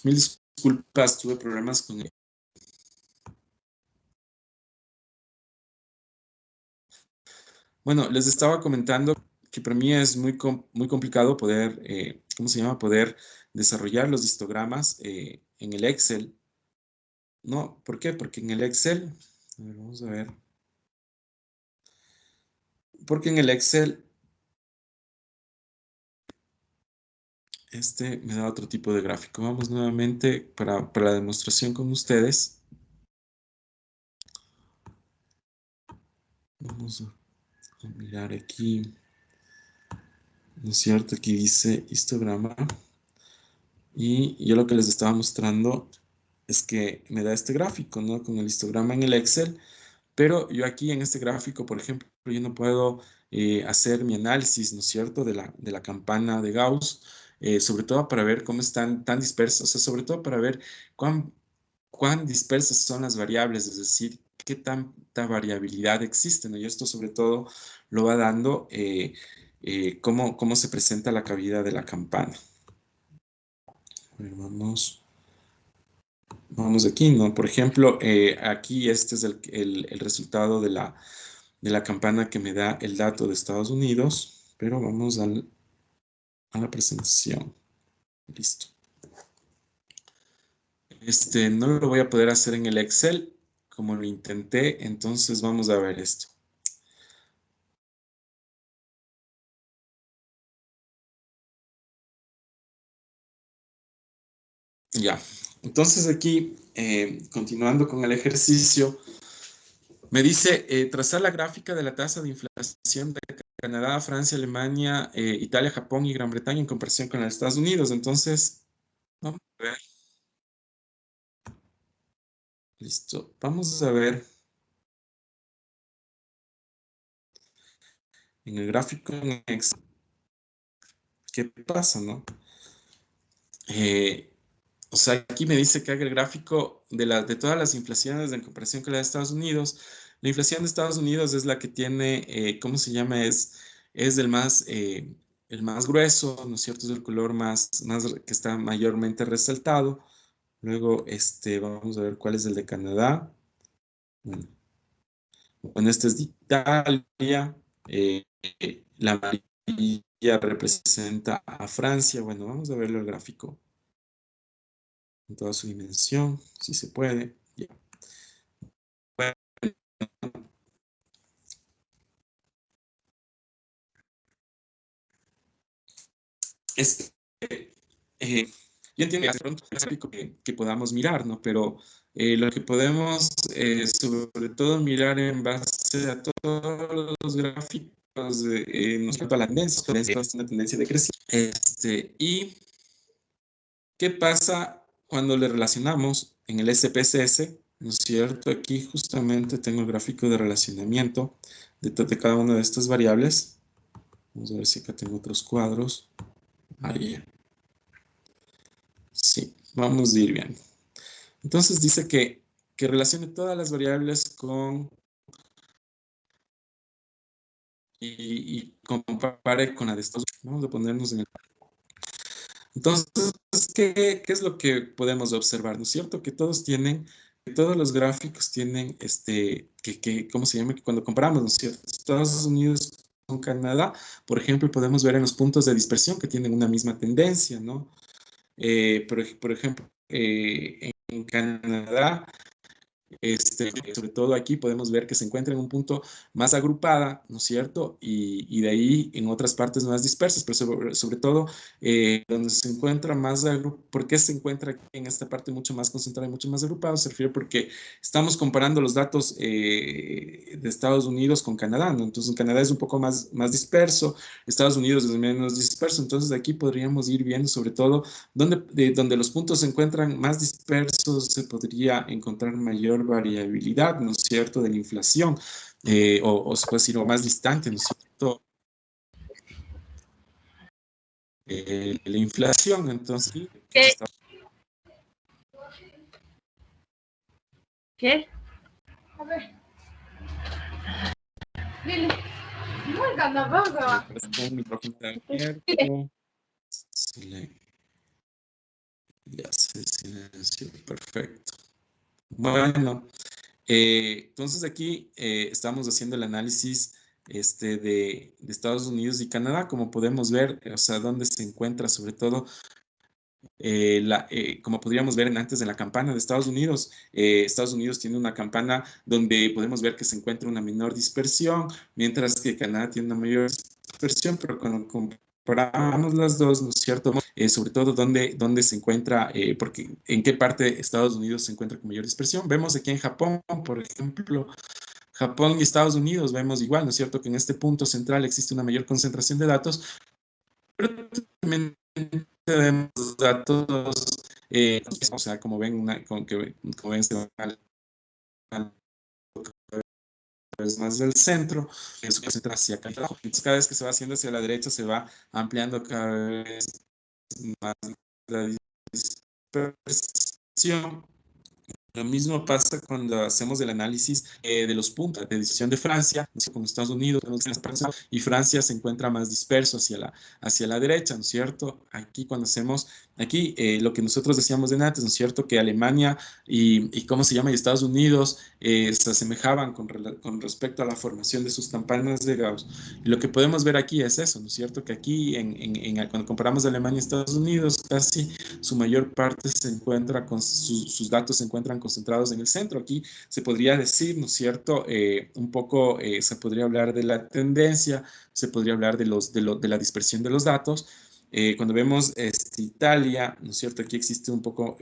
Mil disculpas, tuve problemas con él. Bueno, les estaba comentando que para mí es muy complicado poder, ¿cómo se llama? Poder desarrollar los histogramas en el Excel. No, ¿por qué? Porque en el Excel, a ver, vamos a ver. Porque en el Excel, me da otro tipo de gráfico. Vamos nuevamente para la demostración con ustedes. Vamos a mirar aquí. ¿No es cierto? Aquí dice histograma. Y yo lo que les estaba mostrando es que me da este gráfico, ¿no? Con el histograma en el Excel. Pero yo aquí en este gráfico, por ejemplo, yo no puedo hacer mi análisis, ¿no es cierto?, de la campana de Gauss, sobre todo para ver cómo están tan dispersas, o sea, sobre todo para ver cuán dispersas son las variables, es decir, qué tanta variabilidad existe, ¿no? Y esto sobre todo lo va dando cómo se presenta la cavidad de la campana. A ver, vamos aquí, ¿no? Por ejemplo, aquí este es el resultado de la campana que me da el dato de Estados Unidos, pero vamos a la presentación. Listo. No lo voy a poder hacer en el Excel como lo intenté, entonces vamos a ver esto. Ya, entonces aquí, continuando con el ejercicio, me dice trazar la gráfica de la tasa de inflación de Canadá, Francia, Alemania, Italia, Japón y Gran Bretaña en comparación con los Estados Unidos. Entonces, vamos a ver. Listo, vamos a ver en el gráfico en Excel qué pasa, ¿no? O sea, aquí me dice que haga el gráfico de todas las inflaciones en comparación con la de Estados Unidos. La inflación de Estados Unidos es la que tiene, ¿cómo se llama? Es el más grueso, ¿no es cierto? Es el color que está mayormente resaltado. Luego, vamos a ver cuál es el de Canadá. Bueno, este es de Italia. La amarilla representa a Francia. Bueno, vamos a verlo el gráfico en toda su dimensión, si se puede. Ya. Bueno, yo entiendo que pronto es gráfico que podamos mirar, ¿no? Pero lo que podemos, sobre todo, mirar en base a todos los gráficos, nos falta la tendencia, es una tendencia de crecimiento. Y ¿qué pasa cuando le relacionamos en el SPSS? ¿No es cierto? Aquí justamente tengo el gráfico de relacionamiento de cada una de estas variables. Vamos a ver si acá tengo otros cuadros. Ahí. Sí, vamos a ir viendo. Entonces dice que relacione todas las variables con y compare con la de estos. Vamos a ponernos en el... Entonces, ¿qué es lo que podemos observar? ¿No es cierto? Que todos los gráficos tienen, ¿cómo se llama? Que cuando comparamos, ¿no es cierto? Estados Unidos con Canadá, por ejemplo, podemos ver en los puntos de dispersión que tienen una misma tendencia, ¿no? Por ejemplo, en Canadá, sobre todo aquí podemos ver que se encuentra en un punto más agrupada, ¿no es cierto? Y de ahí en otras partes más dispersas, pero sobre todo donde se encuentra más agrupada. ¿Por qué se encuentra aquí en esta parte mucho más concentrada y mucho más agrupada? Se refiere porque estamos comparando los datos de Estados Unidos con Canadá, ¿no? Entonces Canadá es un poco más disperso, Estados Unidos es menos disperso, entonces aquí podríamos ir viendo sobre todo donde los puntos se encuentran más dispersos, se podría encontrar mayor variabilidad, ¿no es cierto?, de la inflación, o se puede decir, o más distante, ¿no es cierto?, la inflación. Entonces, ¿Qué? A ver. Dile. Muy ganador. un micrófono abierto. Ya se silenció, perfecto. Bueno, entonces aquí estamos haciendo el análisis de Estados Unidos y Canadá, como podemos ver, o sea, dónde se encuentra sobre todo, como podríamos ver antes en la campana de Estados Unidos tiene una campana donde podemos ver que se encuentra una menor dispersión, mientras que Canadá tiene una mayor dispersión, pero cuando comparamos las dos, ¿no es cierto? Sobre todo dónde se encuentra, porque en qué parte de Estados Unidos se encuentra con mayor dispersión. Vemos aquí en Japón, por ejemplo, Japón y Estados Unidos, vemos igual, ¿no es cierto? Que en este punto central existe una mayor concentración de datos, pero también tenemos datos, o sea, como ven, como ven, se va vez más del centro, se concentra hacia acá abajo. Entonces, cada vez que se va haciendo hacia la derecha, se va ampliando cada vez más la dispersión. Lo mismo pasa cuando hacemos el análisis de los puntos de decisión de Francia, con Estados Unidos, y Francia se encuentra más disperso hacia la derecha, ¿no es cierto? Aquí cuando hacemos, aquí lo que nosotros decíamos de antes, ¿no es cierto? Que Alemania y ¿cómo se llama? Y Estados Unidos se asemejaban con respecto a la formación de sus campanas de Gauss. Y lo que podemos ver aquí es eso, ¿no es cierto? Que aquí, cuando comparamos Alemania y Estados Unidos, casi su mayor parte se encuentra con sus datos se encuentran concentrados en el centro. Aquí se podría decir, ¿no es cierto? Un poco se podría hablar de la tendencia, se podría hablar de la dispersión de los datos. Cuando vemos Italia, ¿no es cierto? Aquí existe un poco,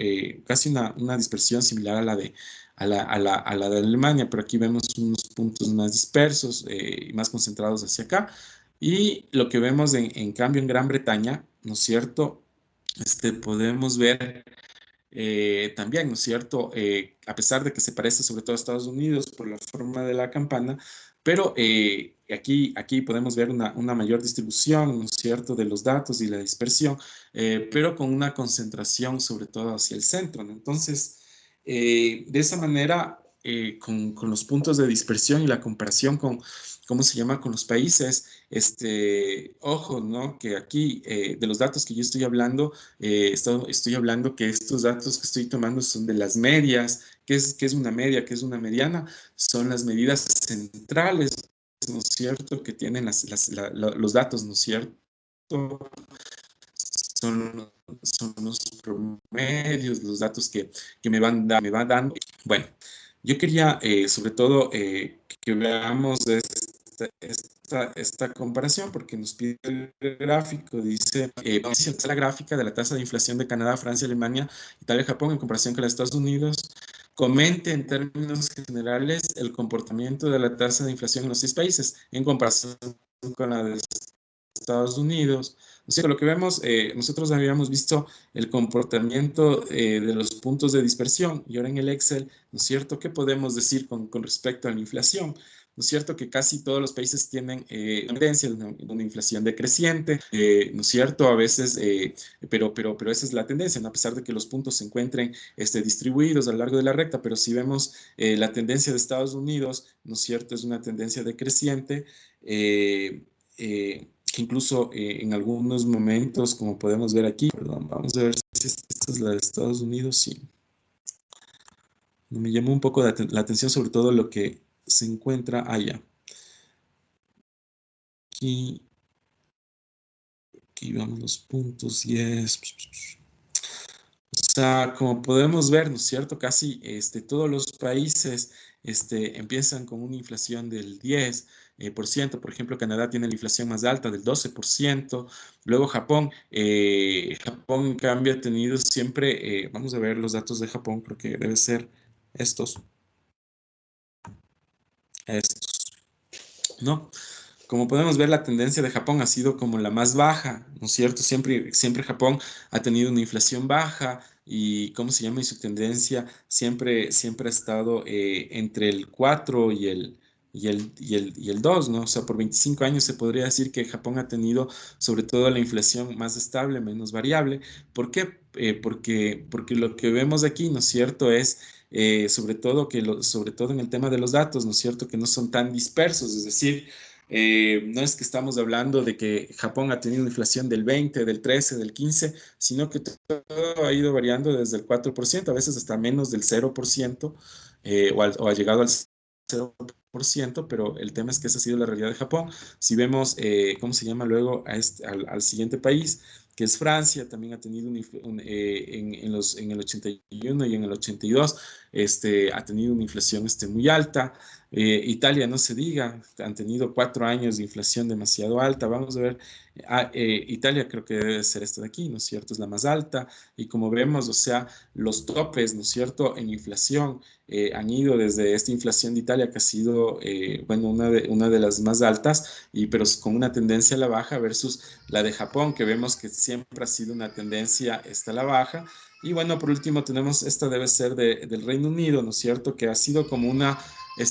casi una dispersión similar a la de Alemania, pero aquí vemos unos puntos más dispersos y más concentrados hacia acá. Y lo que vemos en cambio en Gran Bretaña, ¿no es cierto? Podemos ver también, ¿no es cierto? A pesar de que se parece sobre todo a Estados Unidos por la forma de la campana, pero aquí podemos ver una mayor distribución, ¿no es cierto?, de los datos y la dispersión, pero con una concentración sobre todo hacia el centro, ¿no? Entonces, de esa manera, con los puntos de dispersión y la comparación con, ¿cómo se llama?, con los países, ojo, ¿no?, que aquí, de los datos que yo estoy hablando, estoy hablando que estos datos que estoy tomando son de las medias. ¿Qué es una media? ¿Qué es una mediana? Son las medidas centrales, ¿no es cierto?, que tienen los datos, ¿no es cierto? Son los promedios, los datos que me van dando. Bueno, yo quería sobre todo que veamos esta comparación, porque nos pide el gráfico, dice, la gráfica de la tasa de inflación de Canadá, Francia, Alemania, Italia y Japón en comparación con la de Estados Unidos. Comente en términos generales el comportamiento de la tasa de inflación en los 6 países en comparación con la de Estados Unidos. O sea, lo que vemos, nosotros habíamos visto el comportamiento de los puntos de dispersión y ahora en el Excel, ¿no es cierto? ¿Qué podemos decir con respecto a la inflación? ¿No es cierto? Que casi todos los países tienen tendencia de una inflación decreciente, ¿no es cierto? A veces, pero esa es la tendencia, ¿no? A pesar de que los puntos se encuentren distribuidos a lo largo de la recta, pero si vemos la tendencia de Estados Unidos, ¿no es cierto? Es una tendencia decreciente, que incluso en algunos momentos, como podemos ver aquí, perdón, vamos a ver si esta es la de Estados Unidos, sí. Me llamó un poco la atención sobre todo lo que se encuentra allá. Aquí vamos los puntos, yes. O sea, como podemos ver, ¿no es cierto? Casi todos los países empiezan con una inflación del 10%. Por ejemplo, Canadá tiene la inflación más alta del 12%. Luego Japón. Japón, en cambio, ha tenido siempre, vamos a ver los datos de Japón, creo que debe ser estos. ¿No? Como podemos ver, la tendencia de Japón ha sido como la más baja, ¿no es cierto? Siempre Japón ha tenido una inflación baja y, ¿cómo se llama? Y su tendencia siempre ha estado entre el 4 y el 2, ¿no? O sea, por 25 años se podría decir que Japón ha tenido sobre todo la inflación más estable, menos variable. ¿Por qué? Porque lo que vemos aquí, ¿no es cierto? Es sobre todo en el tema de los datos, ¿no es cierto? Que no son tan dispersos, es decir, No es que estamos hablando de que Japón ha tenido una inflación del 20, del 13, del 15, sino que todo ha ido variando desde el 4%, a veces hasta menos del 0%, o ha llegado al 0%, pero el tema es que esa ha sido la realidad de Japón. Si vemos, ¿cómo se llama luego al siguiente país? Que es Francia, también ha tenido en el 81 y en el 82, ha tenido una inflación muy alta. Italia, no se diga, han tenido 4 años de inflación demasiado alta. Vamos a ver, Italia creo que debe ser esta de aquí, ¿no es cierto? Es la más alta. Y como vemos, o sea, los topes, ¿no es cierto?, en inflación han ido desde esta inflación de Italia, que ha sido, bueno, una de las más altas, pero con una tendencia a la baja, versus la de Japón, que vemos que siempre ha sido una tendencia a la baja. Y bueno, por último tenemos, esta debe ser del Reino Unido, ¿no es cierto?, que ha sido como una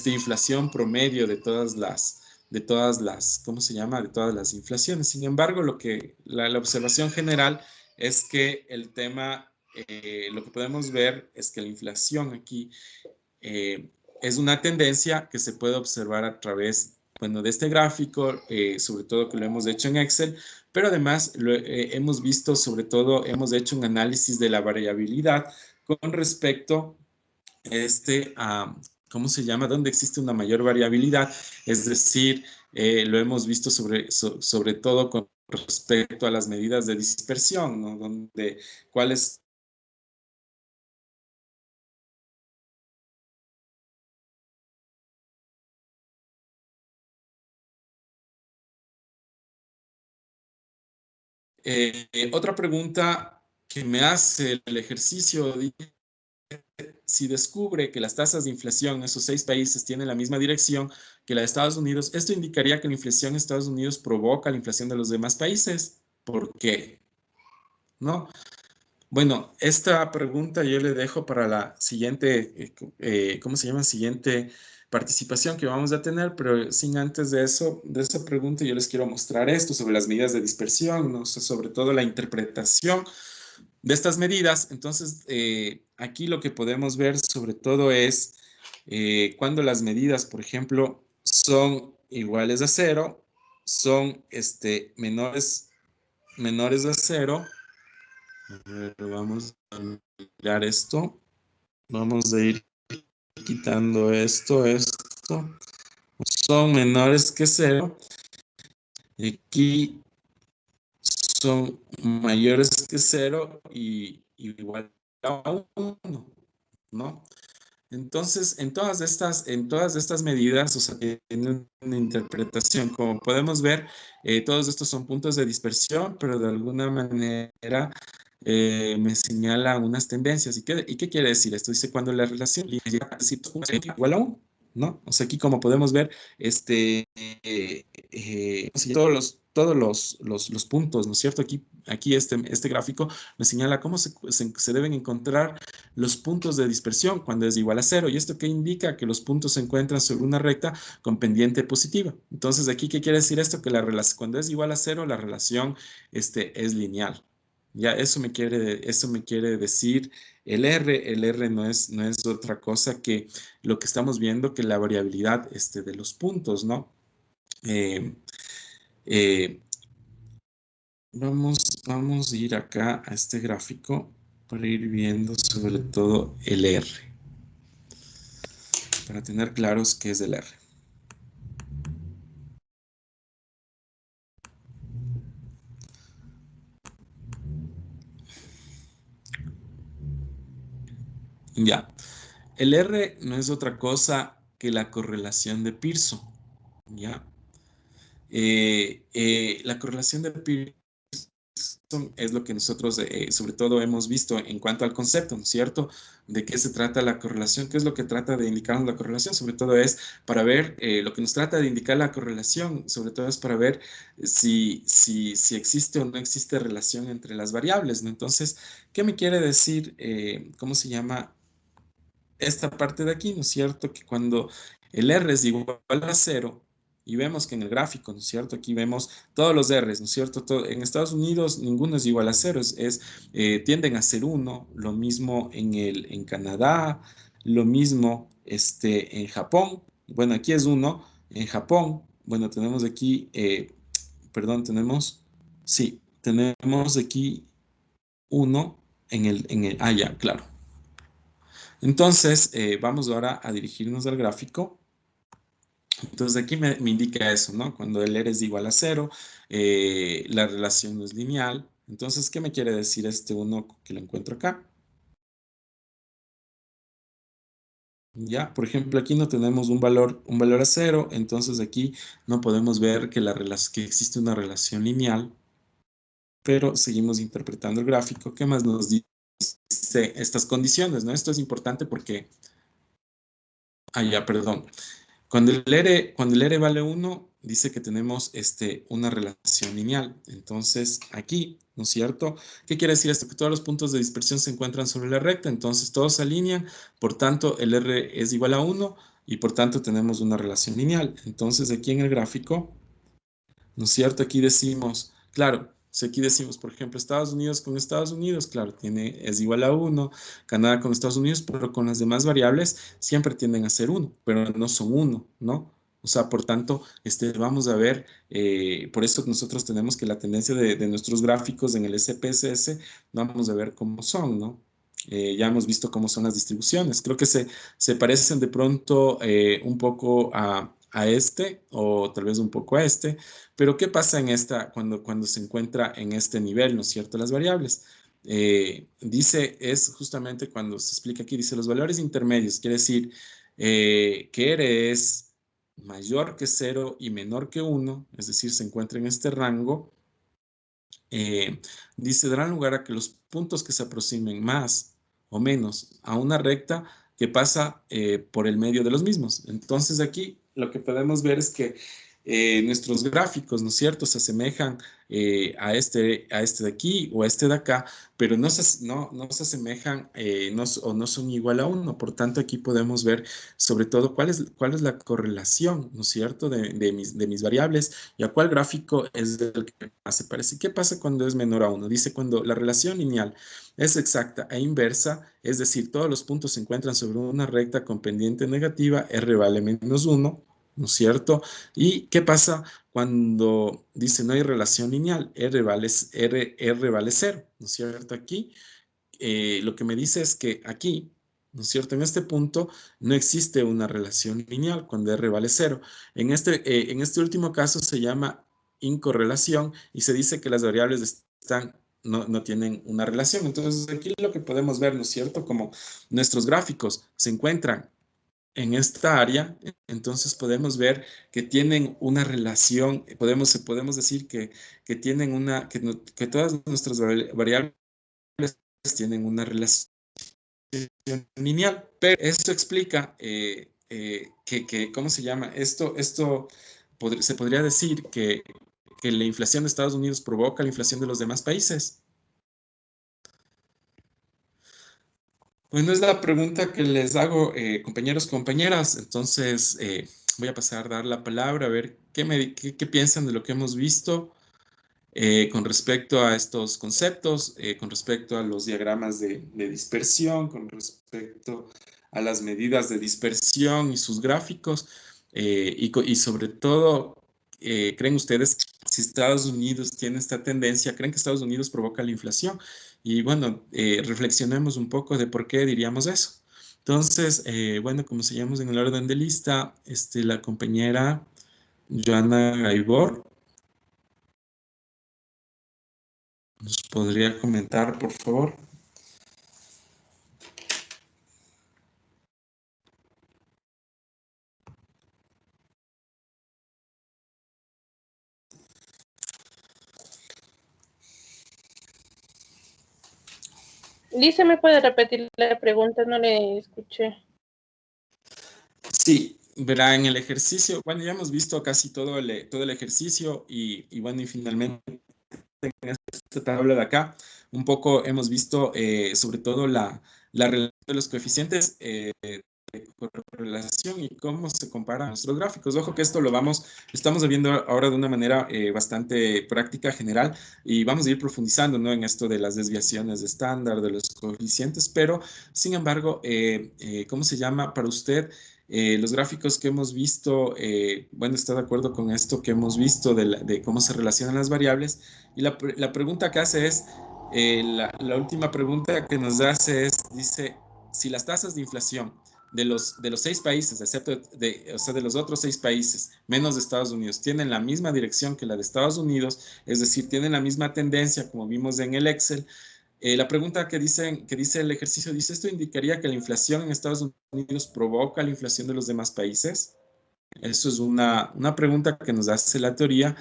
inflación promedio de todas las, ¿cómo se llama?, de todas las inflaciones. Sin embargo, la observación general es que el tema, lo que podemos ver es que la inflación aquí es una tendencia que se puede observar a través, bueno, de este gráfico, sobre todo que lo hemos hecho en Excel, pero además hemos visto, sobre todo, hemos hecho un análisis de la variabilidad con respecto a, ¿cómo se llama?, donde existe una mayor variabilidad, es decir, lo hemos visto sobre todo con respecto a las medidas de dispersión, ¿no?, cuáles otra pregunta que me hace el ejercicio, si descubre que las tasas de inflación en esos 6 países tienen la misma dirección que la de Estados Unidos, esto indicaría que la inflación en Estados Unidos provoca la inflación de los demás países. ¿Por qué? ¿No? Bueno, esta pregunta yo le dejo para la siguiente, ¿cómo se llama? Siguiente participación que vamos a tener, pero sin antes de eso, de esa pregunta, yo les quiero mostrar esto sobre las medidas de dispersión, ¿no? O sea, sobre todo la interpretación de estas medidas. Entonces, aquí lo que podemos ver sobre todo es cuando las medidas, por ejemplo, son iguales a 0, son menores a 0. A ver, vamos a mirar esto. Vamos a ir quitando esto. Son menores que 0. Aquí son mayores que 0 y igual a 1, ¿no? Entonces, en todas estas medidas, o sea, tienen una interpretación. Como podemos ver, todos estos son puntos de dispersión, pero de alguna manera me señala unas tendencias. ¿Y qué quiere decir esto? Dice cuando la relación llega a igual a 1, ¿no? O sea, aquí como podemos ver, todos los puntos, ¿no es cierto? Aquí este gráfico me señala cómo se deben encontrar los puntos de dispersión cuando es igual a 0. ¿Y esto qué indica? Que los puntos se encuentran sobre una recta con pendiente positiva. Entonces, aquí, ¿qué quiere decir esto? Que cuando es igual a 0, la relación es lineal. Ya, eso me quiere decir el R. El R no es otra cosa que lo que estamos viendo, que la variabilidad de los puntos, ¿no? Vamos a ir acá a este gráfico para ir viendo sobre todo el R, para tener claros qué es el R. Ya, el R no es otra cosa que la correlación de Pearson, ¿ya? La correlación de Pearson es lo que nosotros sobre todo hemos visto en cuanto al concepto, ¿no es cierto? ¿De qué se trata la correlación? ¿Qué es lo que trata de indicarnos la correlación? Sobre todo es para ver, lo que nos trata de indicar la correlación, sobre todo es para ver si existe o no existe relación entre las variables, ¿no? Entonces, ¿qué me quiere decir, cómo se llama esta parte de aquí? ¿No es cierto? Que cuando el R es igual a 0, y vemos que en el gráfico, ¿no es cierto? Aquí vemos todos los R's, ¿no es cierto? En Estados Unidos ninguno es igual a 0, tienden a ser 1, lo mismo en Canadá, lo mismo en Japón. Bueno, aquí es 1, en Japón bueno, tenemos aquí, perdón, tenemos aquí 1 ya, claro. Entonces, vamos ahora a dirigirnos al gráfico. Entonces, aquí me indica eso, ¿no? Cuando el R es igual a 0, la relación no es lineal. Entonces, ¿qué me quiere decir este 1 que lo encuentro acá? Ya, por ejemplo, aquí no tenemos un valor a 0, entonces aquí no podemos ver que existe una relación lineal, pero seguimos interpretando el gráfico. ¿Qué más nos dice estas condiciones, no? Esto es importante porque, ya, perdón. Cuando el R vale 1, dice que tenemos una relación lineal. Entonces, aquí, ¿no es cierto? ¿Qué quiere decir esto? Que todos los puntos de dispersión se encuentran sobre la recta, entonces todos se alinean, por tanto, el R es igual a 1 y por tanto tenemos una relación lineal. Entonces, aquí en el gráfico, ¿no es cierto? Aquí decimos, claro, si aquí decimos, por ejemplo, Estados Unidos con Estados Unidos, claro, es igual a 1, Canadá con Estados Unidos, pero con las demás variables siempre tienden a ser 1, pero no son 1, ¿no? O sea, por tanto, vamos a ver, por eso nosotros tenemos que la tendencia de nuestros gráficos en el SPSS, vamos a ver cómo son, ¿no? Ya hemos visto cómo son las distribuciones. Creo que se parecen de pronto un poco a este, o tal vez un poco a este, pero ¿qué pasa en cuando se encuentra en este nivel, ¿no es cierto? Las variables. Es justamente cuando se explica aquí, dice los valores intermedios, quiere decir que R es mayor que 0 y menor que 1, es decir, se encuentra en este rango. Dice, darán lugar a que los puntos que se aproximen más o menos a una recta que pasa por el medio de los mismos. Entonces aquí lo que podemos ver es que nuestros gráficos, ¿no es cierto?, se asemejan a este de aquí o a este de acá, pero no se asemejan o no son igual a 1. Por tanto, aquí podemos ver sobre todo cuál es la correlación, ¿no es cierto?, de mis variables y a cuál gráfico es el que más se parece. ¿Qué pasa cuando es menor a 1? Dice cuando la relación lineal es exacta e inversa, es decir, todos los puntos se encuentran sobre una recta con pendiente negativa, R vale menos 1, ¿no es cierto? ¿Y qué pasa cuando dice no hay relación lineal? R vale 0, ¿no es cierto? Aquí lo que me dice es que aquí, ¿no es cierto? En este punto no existe una relación lineal cuando R vale 0. En este último caso se llama incorrelación y se dice que las variables no tienen una relación. Entonces aquí lo que podemos ver, ¿no es cierto? Como nuestros gráficos se encuentran en esta área, entonces podemos ver que tienen una relación, podemos decir que tienen que todas nuestras variables tienen una relación lineal, pero esto explica ¿cómo se llama? Esto se podría decir que la inflación de Estados Unidos provoca la inflación de los demás países. Bueno, es la pregunta que les hago, compañeros, compañeras. Entonces, voy a pasar a dar la palabra, a ver qué piensan de lo que hemos visto con respecto a estos conceptos, con respecto a los diagramas de dispersión, con respecto a las medidas de dispersión y sus gráficos, y sobre todo, ¿creen ustedes que si Estados Unidos tiene esta tendencia, creen que Estados Unidos provoca la inflación? Y bueno, reflexionemos un poco de por qué diríamos eso. Entonces, bueno, como seguimos en el orden de lista, la compañera Joana Gaibor ¿nos podría comentar, por favor? Lisa, ¿me puede repetir la pregunta? No le escuché. Sí, verá, en el ejercicio, bueno, ya hemos visto casi todo el ejercicio y bueno, y finalmente en esta tabla de acá, un poco hemos visto sobre todo la relación de los coeficientes de correlación y cómo se comparan nuestros gráficos. Ojo que esto estamos viendo ahora de una manera bastante práctica, general, y vamos a ir profundizando, ¿no?, en esto de las desviaciones de estándar, de los coeficientes, pero sin embargo, ¿cómo se llama para usted? Los gráficos que hemos visto, bueno, está de acuerdo con esto que hemos visto de cómo se relacionan las variables. Y la pregunta que hace es, la última pregunta que nos hace es, dice, si las tasas de inflación de los 6 países, excepto o sea, de los otros 6 países, menos de Estados Unidos, tienen la misma dirección que la de Estados Unidos, es decir, tienen la misma tendencia, como vimos en el Excel. La pregunta que dice el ejercicio dice, ¿esto indicaría que la inflación en Estados Unidos provoca la inflación de los demás países? Eso es una pregunta que nos hace la teoría,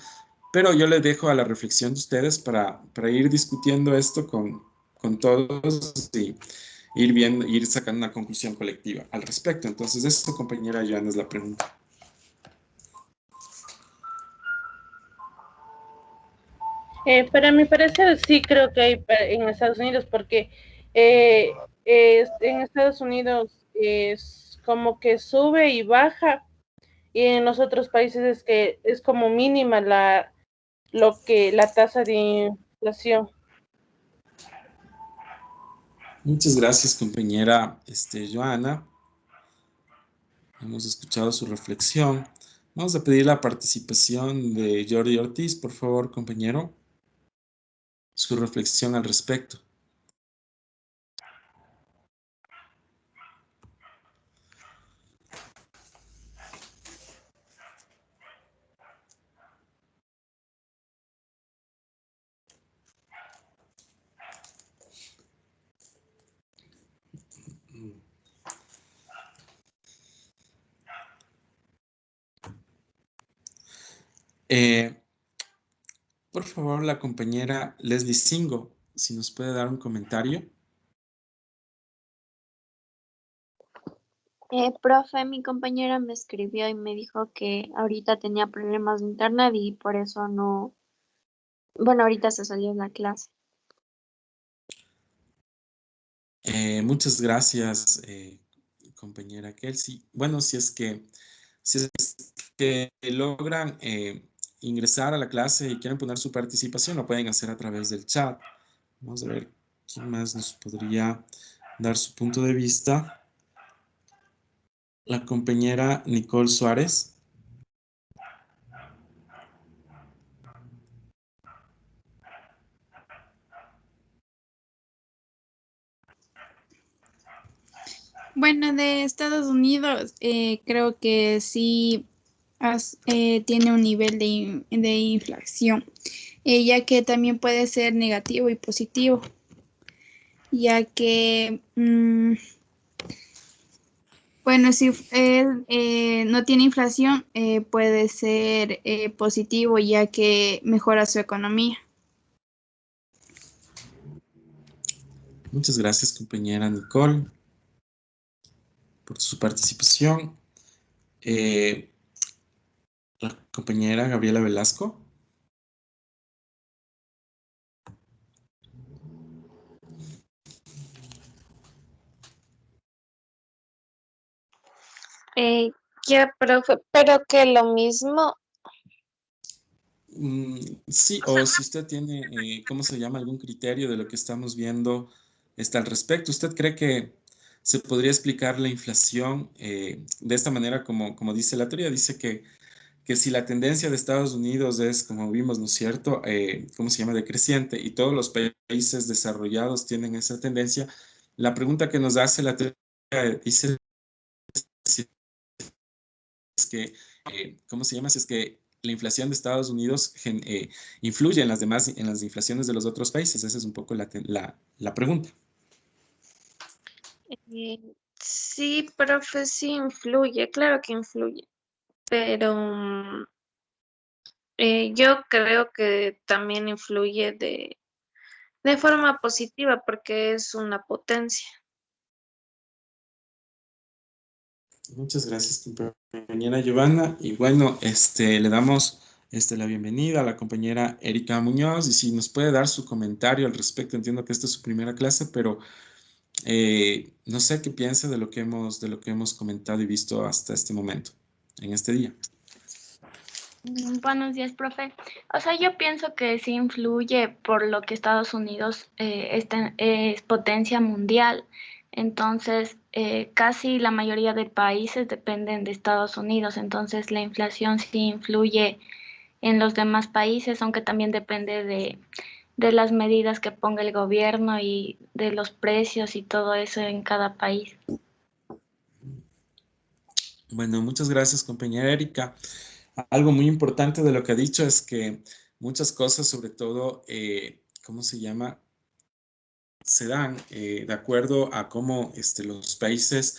pero yo les dejo a la reflexión de ustedes para ir discutiendo esto con todos y ir sacando una conclusión colectiva al respecto. Entonces, eso, compañera Joana, es la pregunta. Para mi parecer, sí creo que hay en Estados Unidos, porque en Estados Unidos es como que sube y baja, y en los otros países es que es como mínima la tasa de inflación. Muchas gracias, compañera Joana. Hemos escuchado su reflexión. Vamos a pedir la participación de Jordi Ortiz, por favor, compañero. Su reflexión al respecto. Por favor, la compañera Leslie Singo, si nos puede dar un comentario. Profe, mi compañera me escribió y me dijo que ahorita tenía problemas de internet y por eso no, bueno, ahorita se salió de la clase. Muchas gracias, compañera Kelsey. Bueno, si es que logran ingresar a la clase y quieren poner su participación, lo pueden hacer a través del chat. Vamos a ver quién más nos podría dar su punto de vista. La compañera Nicole Suárez. Bueno, de Estados Unidos creo que sí tiene un nivel de inflación, ya que también puede ser negativo y positivo, ya que, bueno, si él no tiene inflación, puede ser positivo, ya que mejora su economía. Muchas gracias, compañera Nicole, por su participación. La compañera Gabriela Velasco. Ya, profe, pero que lo mismo. Sí, o si usted tiene, ¿cómo se llama? Algún criterio de lo que estamos viendo al respecto. ¿Usted cree que se podría explicar la inflación de esta manera, como dice la teoría? Dice que si la tendencia de Estados Unidos es, como vimos, ¿no es cierto?, ¿cómo se llama?, decreciente, y todos los países desarrollados tienen esa tendencia. La pregunta que nos hace la teoría dice si es que, ¿cómo se llama?, si es que la inflación de Estados Unidos influye en las inflaciones de los otros países. Esa es un poco la pregunta. Sí, profe, sí influye, claro que influye, pero yo creo que también influye de forma positiva porque es una potencia. Muchas gracias, compañera Giovanna. Y bueno, le damos la bienvenida a la compañera Erika Muñoz, y si nos puede dar su comentario al respecto. Entiendo que esta es su primera clase, pero no sé qué piensa de lo que hemos comentado y visto hasta este momento, en este día. Buenos días, profe. O sea, yo pienso que sí influye por lo que Estados Unidos es potencia mundial. Entonces, casi la mayoría de países dependen de Estados Unidos, entonces la inflación sí influye en los demás países, aunque también depende de las medidas que ponga el gobierno y de los precios y todo eso en cada país. Bueno, muchas gracias, compañera Erika. Algo muy importante de lo que ha dicho es que muchas cosas, sobre todo, ¿cómo se llama? Se dan de acuerdo a cómo los países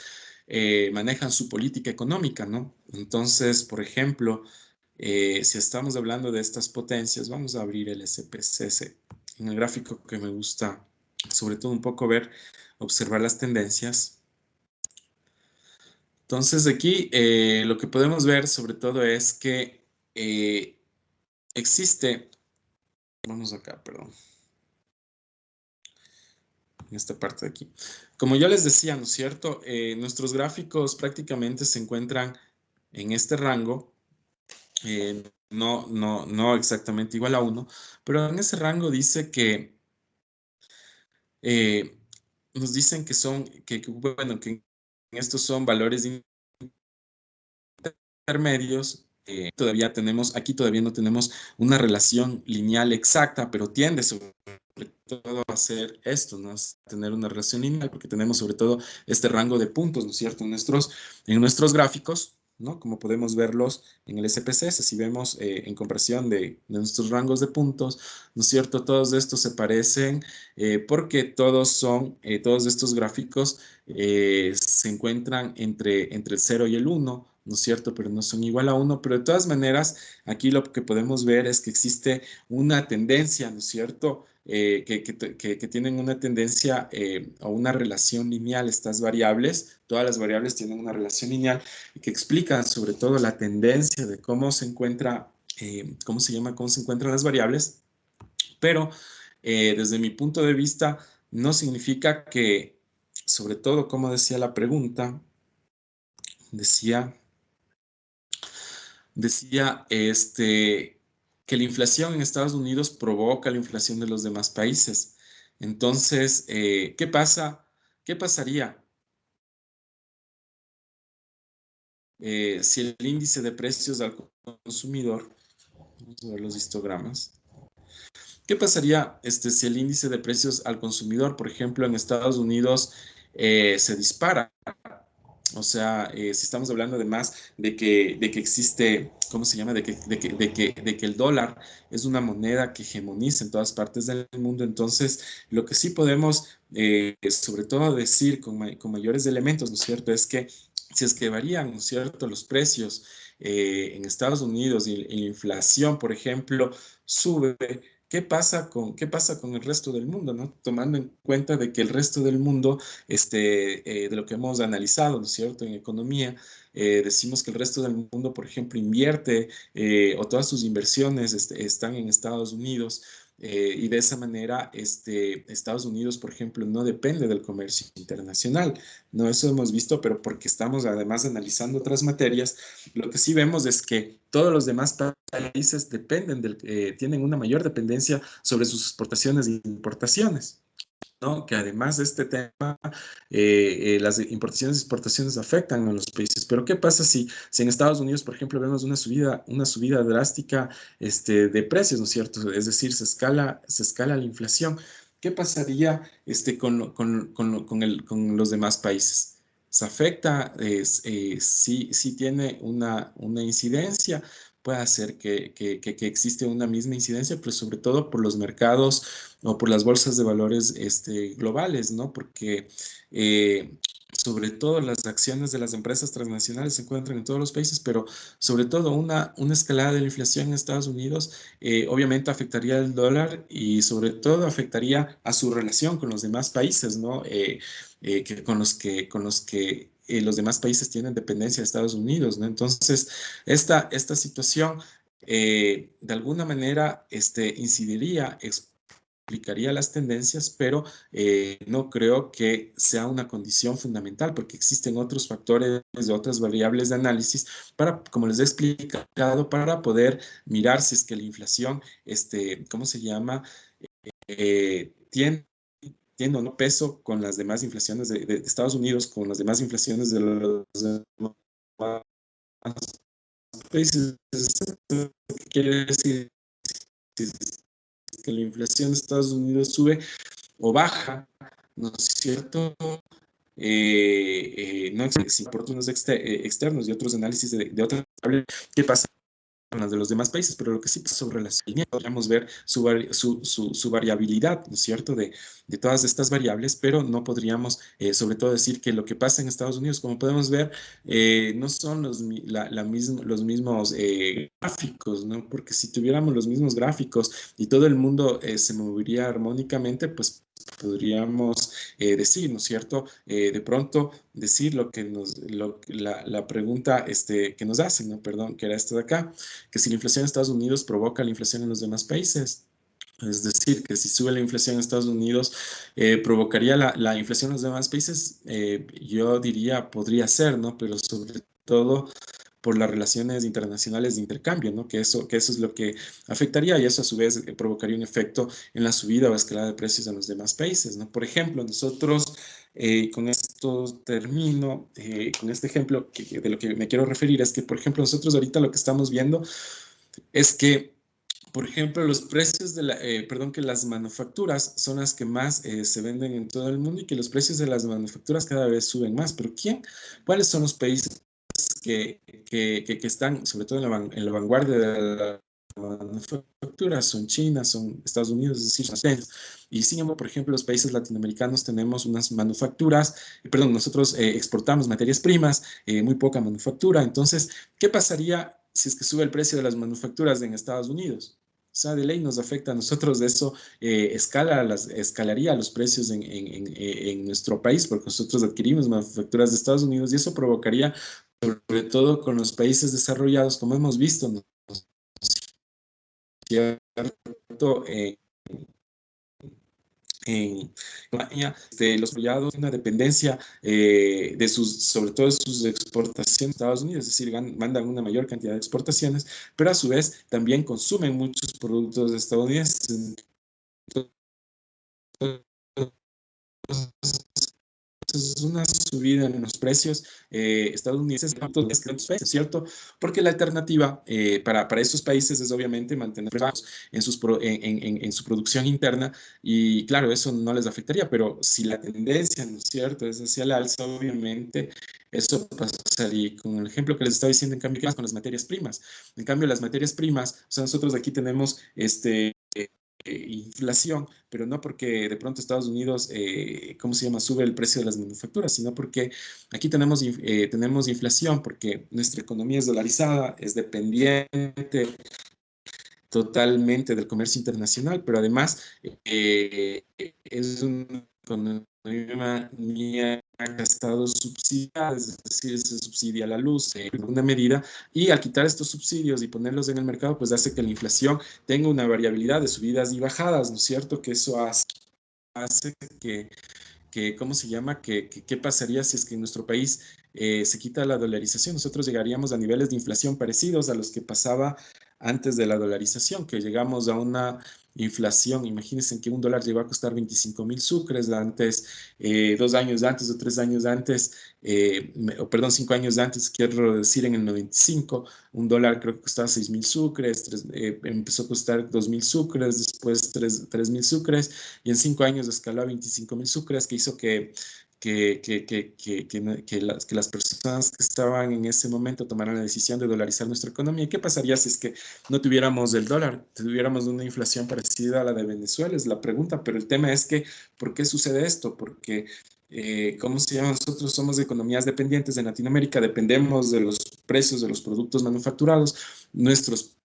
manejan su política económica, ¿no? Entonces, por ejemplo, si estamos hablando de estas potencias, vamos a abrir el SPSS. En el gráfico que me gusta, sobre todo un poco ver, observar las tendencias. Entonces, aquí lo que podemos ver sobre todo es que existe, vamos acá, perdón, en esta parte de aquí. Como yo les decía, ¿no es cierto? Nuestros gráficos prácticamente se encuentran en este rango, no exactamente igual a 1, pero en ese rango dice que, nos dicen que son, bueno, que estos son valores intermedios. Aquí todavía no tenemos una relación lineal exacta, pero tiende sobre todo a hacer esto, ¿no? A tener una relación lineal, porque tenemos sobre todo este rango de puntos, ¿no es cierto? En nuestros gráficos, ¿no? Como podemos verlos en el SPSS, si vemos en comparación de nuestros rangos de puntos, ¿no es cierto? Todos estos se parecen porque todos estos gráficos se encuentran entre el 0 y el 1, ¿no es cierto? Pero no son igual a 1, pero de todas maneras, aquí lo que podemos ver es que existe una tendencia, ¿no es cierto? Que tienen una tendencia o una relación lineal, estas variables, todas las variables tienen una relación lineal y que explican sobre todo la tendencia de cómo se encuentra, cómo se encuentran las variables, pero desde mi punto de vista no significa que, sobre todo, como decía la pregunta, decía que la inflación en Estados Unidos provoca la inflación de los demás países. Entonces, ¿qué pasa? ¿Qué pasaría si el índice de precios al consumidor, vamos a ver los histogramas, ¿qué pasaría si el índice de precios al consumidor, por ejemplo, en Estados Unidos se dispara? O sea, si estamos hablando además de que existe, ¿cómo se llama? De que el dólar es una moneda que hegemoniza en todas partes del mundo. Entonces, lo que sí podemos, sobre todo, decir con mayores elementos, ¿no es cierto? Es que si es que varían, ¿no es cierto?, los precios en Estados Unidos y la inflación, por ejemplo, sube. ¿Qué pasa con el resto del mundo, ¿no? Tomando en cuenta de que el resto del mundo, de lo que hemos analizado, ¿no es cierto?, en economía, decimos que el resto del mundo, por ejemplo, invierte o todas sus inversiones están en Estados Unidos. Y de esa manera, Estados Unidos, por ejemplo, no depende del comercio internacional. No, eso hemos visto, pero porque estamos además analizando otras materias, lo que sí vemos es que todos los demás países tienen una mayor dependencia sobre sus exportaciones e importaciones, ¿no? Que además de este tema, las importaciones y exportaciones afectan a los países. Pero ¿qué pasa si en Estados Unidos, por ejemplo, vemos una subida drástica de precios, ¿no es cierto? Es decir, se escala la inflación. ¿Qué pasaría con los demás países? ¿Se afecta? Sí tiene una incidencia. Puede hacer que existe una misma incidencia, pero sobre todo por los mercados o por las bolsas de valores globales, ¿no? Porque sobre todo las acciones de las empresas transnacionales se encuentran en todos los países, pero sobre todo una escalada de la inflación en Estados Unidos obviamente afectaría el dólar y sobre todo afectaría a su relación con los demás países, ¿no? Con los que los demás países tienen dependencia de Estados Unidos, ¿no? Entonces, esta situación de alguna manera incidiría, explicaría las tendencias, pero no creo que sea una condición fundamental porque existen otros factores, otras variables de análisis para, como les he explicado, para poder mirar si es que la inflación, ¿cómo se llama? Tiene tiene o no peso con las demás inflaciones de Estados Unidos, con las demás inflaciones de los demás países. ¿Qué quiere decir? Si que la inflación de Estados Unidos sube o baja, ¿no es cierto? No existen oportunos externos y otros análisis de otras variables que pasa con las de los demás países, pero lo que sí pasa sobre las líneas, podríamos ver su variabilidad, ¿no es cierto?, de todas estas variables, pero no podríamos, sobre todo, decir que lo que pasa en Estados Unidos, como podemos ver, no son los mismos gráficos, ¿no? Porque si tuviéramos los mismos gráficos y todo el mundo se movería armónicamente, pues podríamos decir, ¿no es cierto? De pronto decir lo que la pregunta que nos hacen, ¿no? Perdón, que era esta de acá, que si la inflación en Estados Unidos provoca la inflación en los demás países. Es decir, que si sube la inflación en Estados Unidos, provocaría la inflación en los demás países. Yo diría, podría ser, ¿no? Pero sobre todo por las relaciones internacionales de intercambio, ¿no? Que eso es lo que afectaría y eso a su vez provocaría un efecto en la subida o escalada de precios en los demás países, ¿no? Por ejemplo, nosotros, con esto termino, con este ejemplo de lo que me quiero referir es que, por ejemplo, nosotros ahorita lo que estamos viendo es que, por ejemplo, los precios que las manufacturas son las que más se venden en todo el mundo y que los precios de las manufacturas cada vez suben más. ¿Pero quién? ¿Cuáles son los países que están, sobre todo en la vanguardia de la manufactura? Son China, son Estados Unidos, es decir, son Estados. Y sin embargo, por ejemplo, los países latinoamericanos tenemos unas manufacturas, perdón, nosotros exportamos materias primas, muy poca manufactura. Entonces, ¿qué pasaría si es que sube el precio de las manufacturas en Estados Unidos? O sea, de ley nos afecta a nosotros, de eso escalaría los precios en nuestro país, porque nosotros adquirimos manufacturas de Estados Unidos y eso provocaría, sobre todo con los países desarrollados, como hemos visto, ¿no? ¿Cierto? En España, los desarrollados, una dependencia sobre todo de sus exportaciones a Estados Unidos, es decir, mandan una mayor cantidad de exportaciones, pero a su vez también consumen muchos productos estadounidenses. Es una subida en los precios estadounidenses, ¿cierto? Porque la alternativa para estos países es obviamente mantener bajos en su producción interna y claro, eso no les afectaría, pero si la tendencia, ¿no es cierto?, es hacia el alza, obviamente eso pasaría con el ejemplo que les estaba diciendo en cambio con las materias primas. En cambio, las materias primas, o sea, nosotros aquí tenemos inflación, pero no porque de pronto Estados Unidos, ¿cómo se llama?, sube el precio de las manufacturas, sino porque aquí tenemos inflación, porque nuestra economía es dolarizada, es dependiente totalmente del comercio internacional, pero además es una economía que ha estado subsidiada, es decir, se subsidia la luz en alguna medida, y al quitar estos subsidios y ponerlos en el mercado, pues hace que la inflación tenga una variabilidad de subidas y bajadas, ¿no es cierto? Que eso hace ¿cómo se llama? ¿Qué pasaría si es que en nuestro país se quita la dolarización? Nosotros llegaríamos a niveles de inflación parecidos a los que pasaba antes de la dolarización, que llegamos a una inflación, imagínense que un dólar llegó a costar 25.000 sucres antes, 2 años antes o 3 años antes, perdón, 5 años antes, quiero decir, en el 95, un dólar creo que costaba 6.000 sucres, empezó a costar 2.000 sucres, después 3.000 sucres, y en 5 años escaló a 25.000 sucres, que hizo que las personas que estaban en ese momento tomaran la decisión de dolarizar nuestra economía. ¿Qué pasaría si es que no tuviéramos el dólar? Tuviéramos una inflación parecida a la de Venezuela, es la pregunta, pero el tema es que, ¿por qué sucede esto? Porque, ¿cómo se llama? Nosotros somos economías dependientes en Latinoamérica, dependemos de los precios de los productos manufacturados, nuestros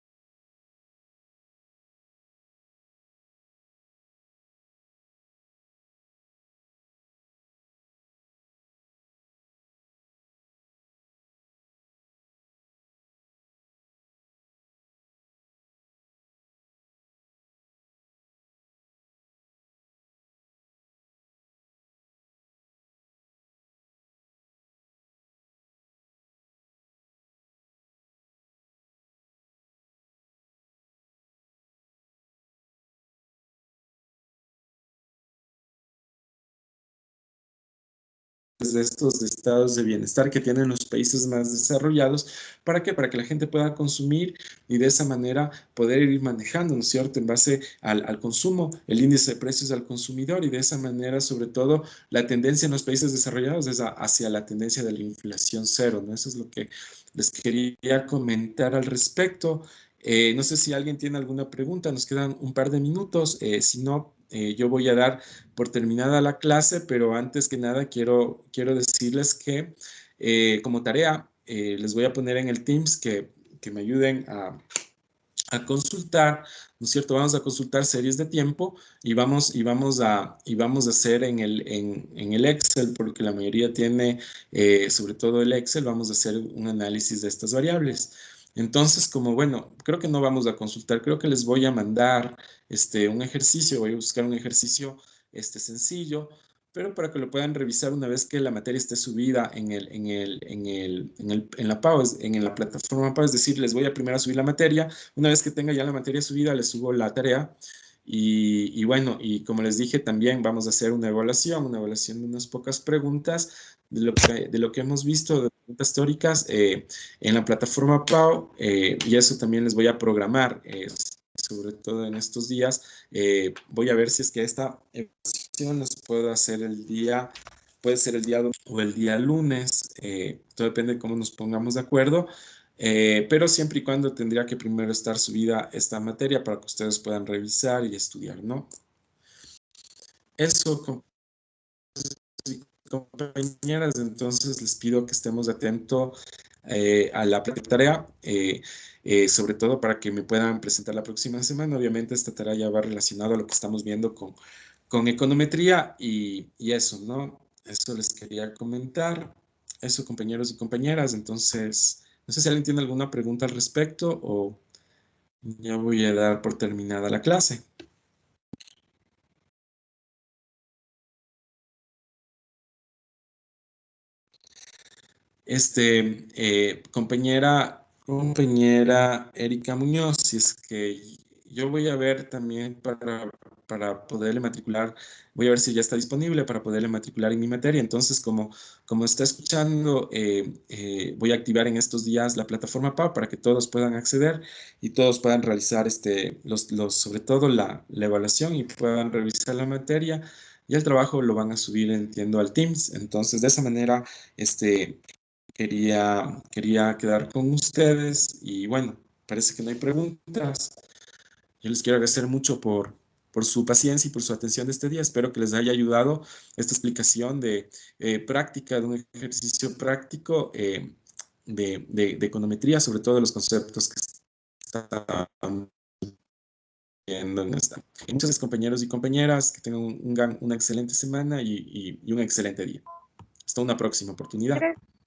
de estos estados de bienestar que tienen los países más desarrollados. ¿Para qué? Para que la gente pueda consumir y de esa manera poder ir manejando, ¿no es cierto?, en base al consumo, el índice de precios al consumidor, y de esa manera, sobre todo, la tendencia en los países desarrollados es hacia la tendencia de la inflación cero, ¿no? Eso es lo que les quería comentar al respecto. No sé si alguien tiene alguna pregunta, nos quedan un par de minutos. Si no, yo voy a dar por terminada la clase, pero antes que nada quiero decirles que como tarea les voy a poner en el Teams que me ayuden a consultar, ¿no es cierto? Vamos a consultar series de tiempo y vamos a hacer en el Excel, porque la mayoría tiene, sobre todo el Excel, vamos a hacer un análisis de estas variables. Entonces, como bueno, creo que no vamos a consultar, creo que les voy a mandar un ejercicio, voy a buscar un ejercicio sencillo, pero para que lo puedan revisar una vez que la materia esté subida en la PAO, en la plataforma PAO, es decir, les voy a primero subir la materia, una vez que tenga ya la materia subida, les subo la tarea, y bueno, y como les dije, también vamos a hacer una evaluación de unas pocas preguntas de lo que hemos visto, de preguntas teóricas en la plataforma PAO, y eso también les voy a programar, sobre todo en estos días. Voy a ver si es que esta evaluación les puedo hacer puede ser el día o el día lunes, todo depende de cómo nos pongamos de acuerdo, pero siempre y cuando tendría que primero estar subida esta materia para que ustedes puedan revisar y estudiar, ¿no? Eso, compañeras, entonces les pido que estemos atentos a la tarea, sobre todo para que me puedan presentar la próxima semana. Obviamente esta tarea ya va relacionada a lo que estamos viendo con econometría y eso, ¿no? Eso les quería comentar. Eso, compañeros y compañeras. Entonces, no sé si alguien tiene alguna pregunta al respecto o ya voy a dar por terminada la clase. Compañera Erika Muñoz, si es que yo voy a ver también para poderle matricular, voy a ver si ya está disponible para poderle matricular en mi materia. Entonces, como está escuchando, voy a activar en estos días la plataforma PAO para que todos puedan acceder y todos puedan realizar sobre todo la evaluación y puedan revisar la materia. Y el trabajo lo van a subir, entiendo, al Teams. Entonces, de esa manera, quería quedar con ustedes y bueno, parece que no hay preguntas. Yo les quiero agradecer mucho por su paciencia y por su atención de este día. Espero que les haya ayudado esta explicación de práctica, de un ejercicio práctico de econometría, sobre todo de los conceptos que están viendo en esta. Muchas gracias, compañeros y compañeras, que tengan una excelente semana y un excelente día. Hasta una próxima oportunidad.